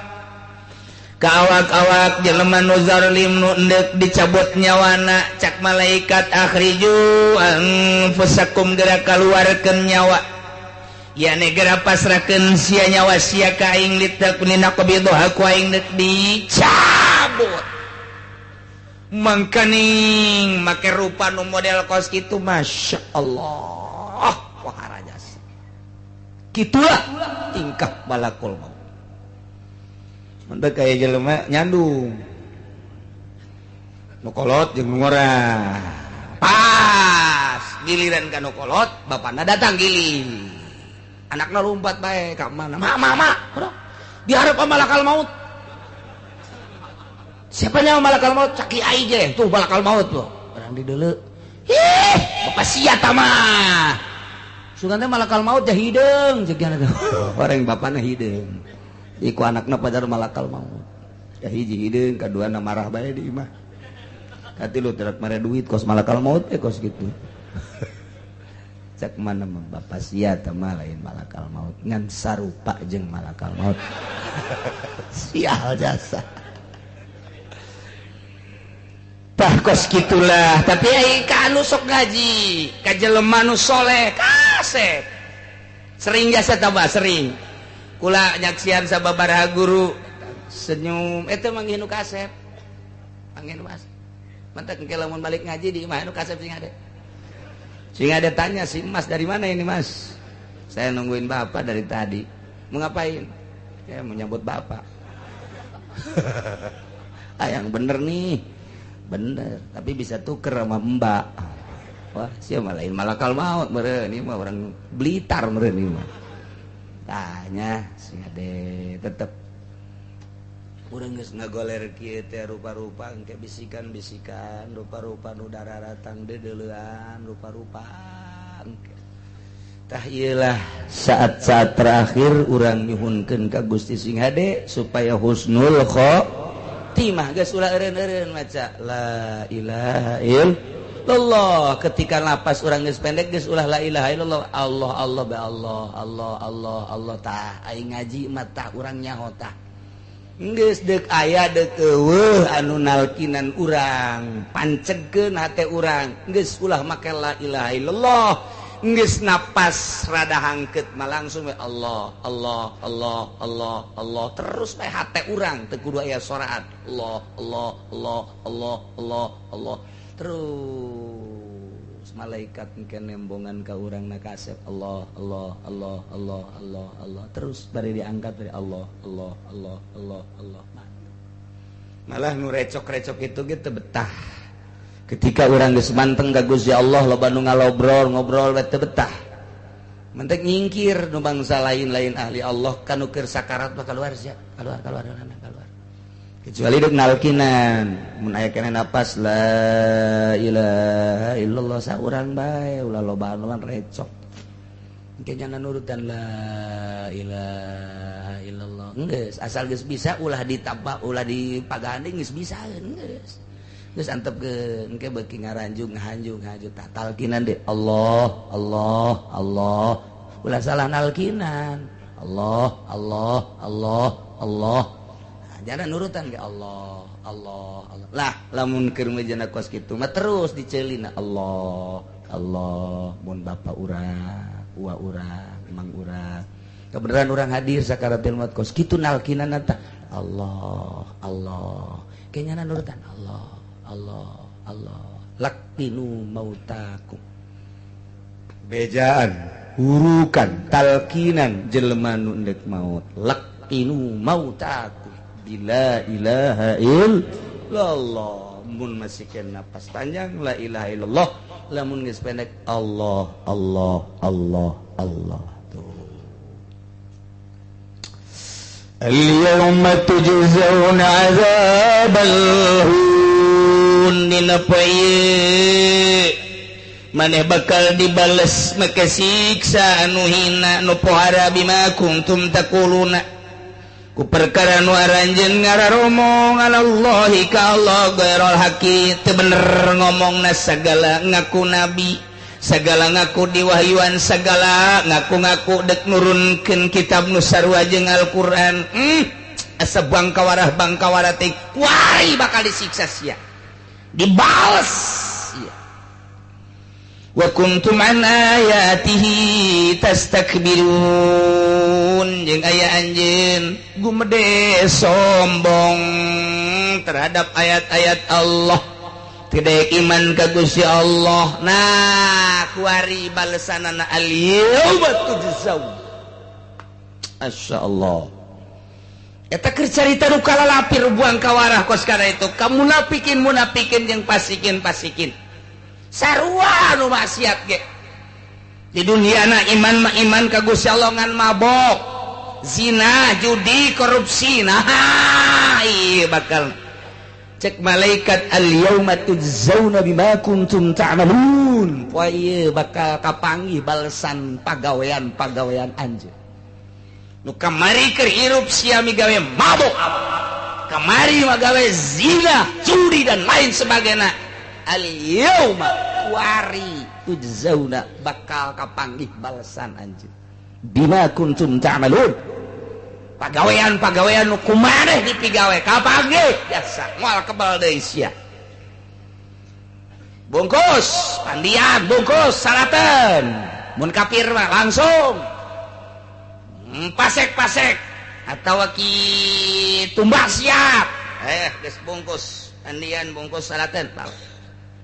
kawak-awak jelema nu zalim nu endek dicabut nyawana cak malaikat akhriju anfusakum geura kaluarkeun nyawa ya negara pasrahkeun sia nyawa sia ka aing litakuna qabidah ku aing deuk dicabut mangkaning make rupa nu model kos kitu masyaallah wahara jasa kitulah tingkah malakul maut mentek kaya jelema nyandung nu kolot jeung nu ngorah pas giliran ka nu kolot bapana datang giling anakna lompat bae ka mana mama diharap sama malakal maut siapa nya malakal maut cak kiai ge tuh malakal maut tuh orang di deuleu bapak sia tah mah sugan teh malakal maut jah hideung ceuk teh orang bapana hideung iku anakna pajar malakal maut ya hiji hideung kaduana marah bae di imah katilu terak mare duit kos malakal maut kos gitu cak mana mah bapak sia teh mah lain malakal maut ngan sarupa jeung malakal maut sial jasa tah kos gitulah tapi ai ka anu sok ngaji ka jelema nu soleh kasep sering jasa tah sering kula nyaksian sababaraha guru senyum eta mangih nu kasep mangih nu mas mantek engke lamun balik ngaji di imah nu kasep sing ada tanya si Mas dari mana ini Mas saya nungguin bapak dari tadi mau ngapain ya mau nyambut bapak yang bener nih bener tapi bisa tuker sama mbak. Wah siapa lain malakal maut meren ini mah orang Blitar meren ini mah tanya si ade tetep urang geus ngagoler kieu teh rupa-rupa engke bisikan-bisikan rupa-rupa nu dararatang dedeleuan rupa-rupa engke tah ieu lah saat-saat terakhir urang nyuhunkeun ka Gusti Sing Hade supaya husnul khotimah geus ulah eureun-eureun maca la ilaha illallah ketika napas urang geus pendek geus ulah la ilaha illallah Allah Allah ba Allah Allah Allah Allah tah aing ngaji mah tah urang nyaho tah geus deuk aya deuk eueuh anu nalkinan urang pancegkeun hate urang geus ulah make la ilaha illallah geus napas rada hangkeut mah langsung we Allah Allah Allah Allah Allah terus we hate urang teu kudu aya soraat Allah Allah Allah Allah Allah Allah terus malaikat engke nembongan ka urang na kasep Allah Allah Allah Allah Allah Allah terus bari diangkat dari Allah Allah Allah Allah Allah malah nu recok-recok itu gitu betah ketika urang geus manteng ka Gusti Allah loba nu ngalobrol ngobrol we teu betah mentek nyingkir nu bangsa lain-lain ahli Allah kanu keur sakarat mah keluar sia keluar kecuali deuk nalkinan mun aya keneh napas la ilaha illallah saurang bae ulah lobaan recok engke nya nurutan la ilaha illallah geus asal geus bisa ulah ditambah ulah dipaganding geus bisa geus antepkeun engke beuki ngaranjung ngahanjung tah talkinan deh Allah Allah Allah ulah salah nalkinan Allah Allah Allah Allah jangan nurutan ke Allah Allah Allah lah lamun keur mejana kos kitu mah terus diceulina Allah Allah mun bapa urang uwa urang imang urang kebenaran urang hadir sakaratil maut kos kitu nalkinana tah Allah Allah kenyana nurutan Allah Allah Allah laqinu mautakum bejaan hurukan talkinan jelema nu endek maut laqinu mautakum la ilaha illallah mun masih kena napas panjang la ilaha illallah lamun geus pendek Allah Allah Allah Allah tuh al-yawma tujzauna 'adzabal hun dina poe maneh bakal dibales make siksa anu hina nu pohara bima kuntum taquluna perkara nu aranjeun ngararomongan Allahi ka Allah ghairul haqi teu bener ngomongna sagala ngaku nabi sagala ngaku diwahyuan sagala ngaku-ngaku dek nurunkeun kitab nu sarua jeung Al-Qur'an asa bangkawarah teh kuari bakal disiksa sia dibales sia wa kuntum an ayatihi tastakbirun jeung aya anjeun gumede sombong terhadap ayat-ayat Allah tidak iman ka Gusti Allah nah kuari balesanana al-yauma tujzaun masyaallah eta keur carita nu kalalapir buang kawarah kos kana itu kamu munafikin jeung pasikin sarua nu maksiat ge di dunia na iman ka Gusti Allah ngan mabok zina judi korupsi nah ieu bakal cek malaikat al-yauma tujzauna bima kuntum ta'malun poe ieu bakal kapanggih balesan pagawean anjeun nu kamari keur hirup sia migawe mabok kamari magawe zina judi dan lain sebagainya al-yauma wari tujzauna bakal kapanggih balesan anjeun bima kuntum ta'malun pagawean nu kumaneh dipigawe kapanggih biasa moal kebal deui sia bungkus pandian bungkus salaten mun kafir mah langsung pasek atawa ki tumbak siap geus bungkus pandian bungkus salaten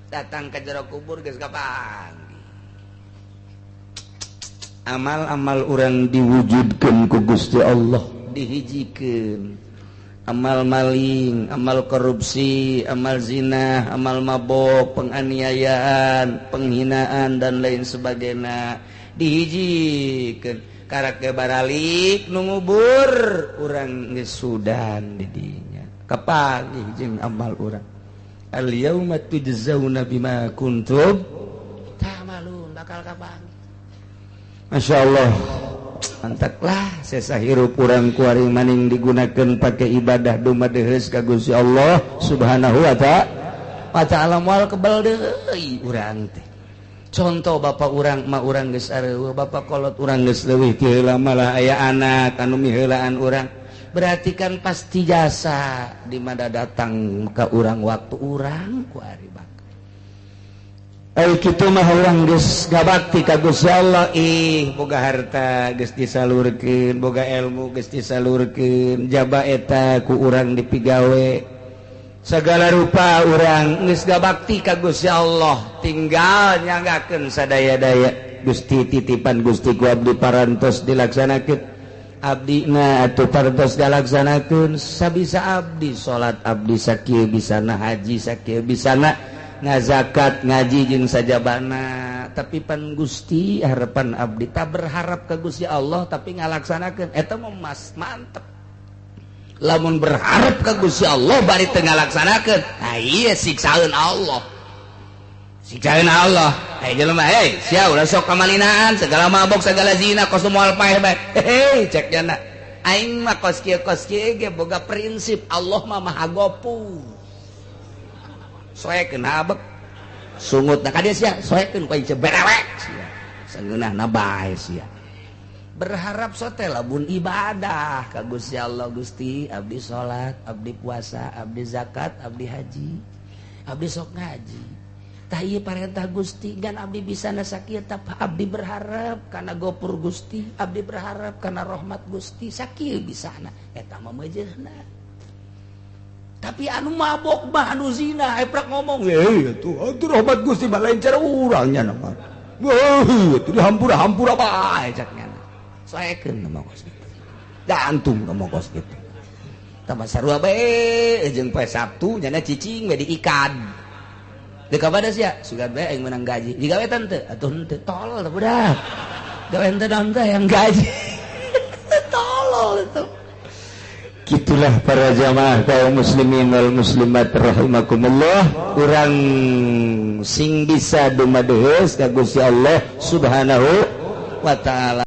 datang ke jero kubur geus kapanggih amal-amal orang diwujudkan ku Gusti Allah dihijikeun amal maling, amal korupsi, amal zina, amal mabok, penganiayaan, penghinaan dan lain sebagainya dihijikeun karek baralik nu ngubur urang geus sudan di dinya kapagih jeung amal urang al yauma tujzauna bima kuntum ta'malun bakal kapagih masyaallah mantaklah sesa hirup urang kuaring maning digunakeun pake ibadah dumadeheus ka Gusti Allah Subhanahu wa ta'ala moal kebal deui urang teh contoh bapak urang ma urang geus areueuh bapak kolot urang geus leuwih ti heula malah aya anak anu miheulaan urang berarti kan pasti jasa di mana datang ka urang waktu urang ku ari bakal ai kitu mah urang geus gabakti ka Gusti Allah boga harta geus disalurkeun boga ilmu geus disalurkeun jaba eta ku urang dipigawe segala rupa urang geus gabakti ka Gusti Allah tinggal nyanggakeun sadaya-daya Gusti titipan Gusti ku abdi parantos dilaksanakeun abdina atuh parantos dilaksanakeun sabisa abdi salat abdi sakieu bisana haji sakieu bisana ngazakat ngaji jeung sajabana tapi pan Gusti harapan abdi tak berharap ka Gusti Allah tapi ngalaksanakeun eta mah mas mantep lamun berharap ka Gusti Allah bari teu ngalaksanakeun nah ieu siksaeun Allah jelema sia ulah sok kamalinaan segala mabok segala zina kos moal paeh bae cek jana aing mah kos kieu ge boga prinsip Allah mah maha gopur soekeun habek sungutna ka dieu sia soekeun ku aing berewek sia sangeunahna bae sia berharap sote lamun ibadah ka Gusti Allah Gusti abdi salat abdi puasa abdi zakat abdi haji abdi sok ngaji tah ieu parentah Gusti gan abdi bisana sakieu tah abdi berharap kana gopur Gusti abdi berharap kana rahmat Gusti sakieu bisana eta mah meujeuhna tapi anu mabok mah anu zina eprak ngomong atuh rahmat Gusti mah lain cara urang nya mah atuh dihampura-hampura bae cak nya saekeun mah kos kitu gantung mah kos kitu tah sarua bae jeung poe Sabtu nya cicing we di ikan di kabada sia sugan bae aing menang gaji digawetan teu atuh henteu tolol teh budak gawean teh naon teh yang gaji tolol itu gitulah para jamaah kaum muslimin wal muslimat rahimakumullah urang sing bisa dumadeheus ka Gusti Allah Subhanahu wa ta'ala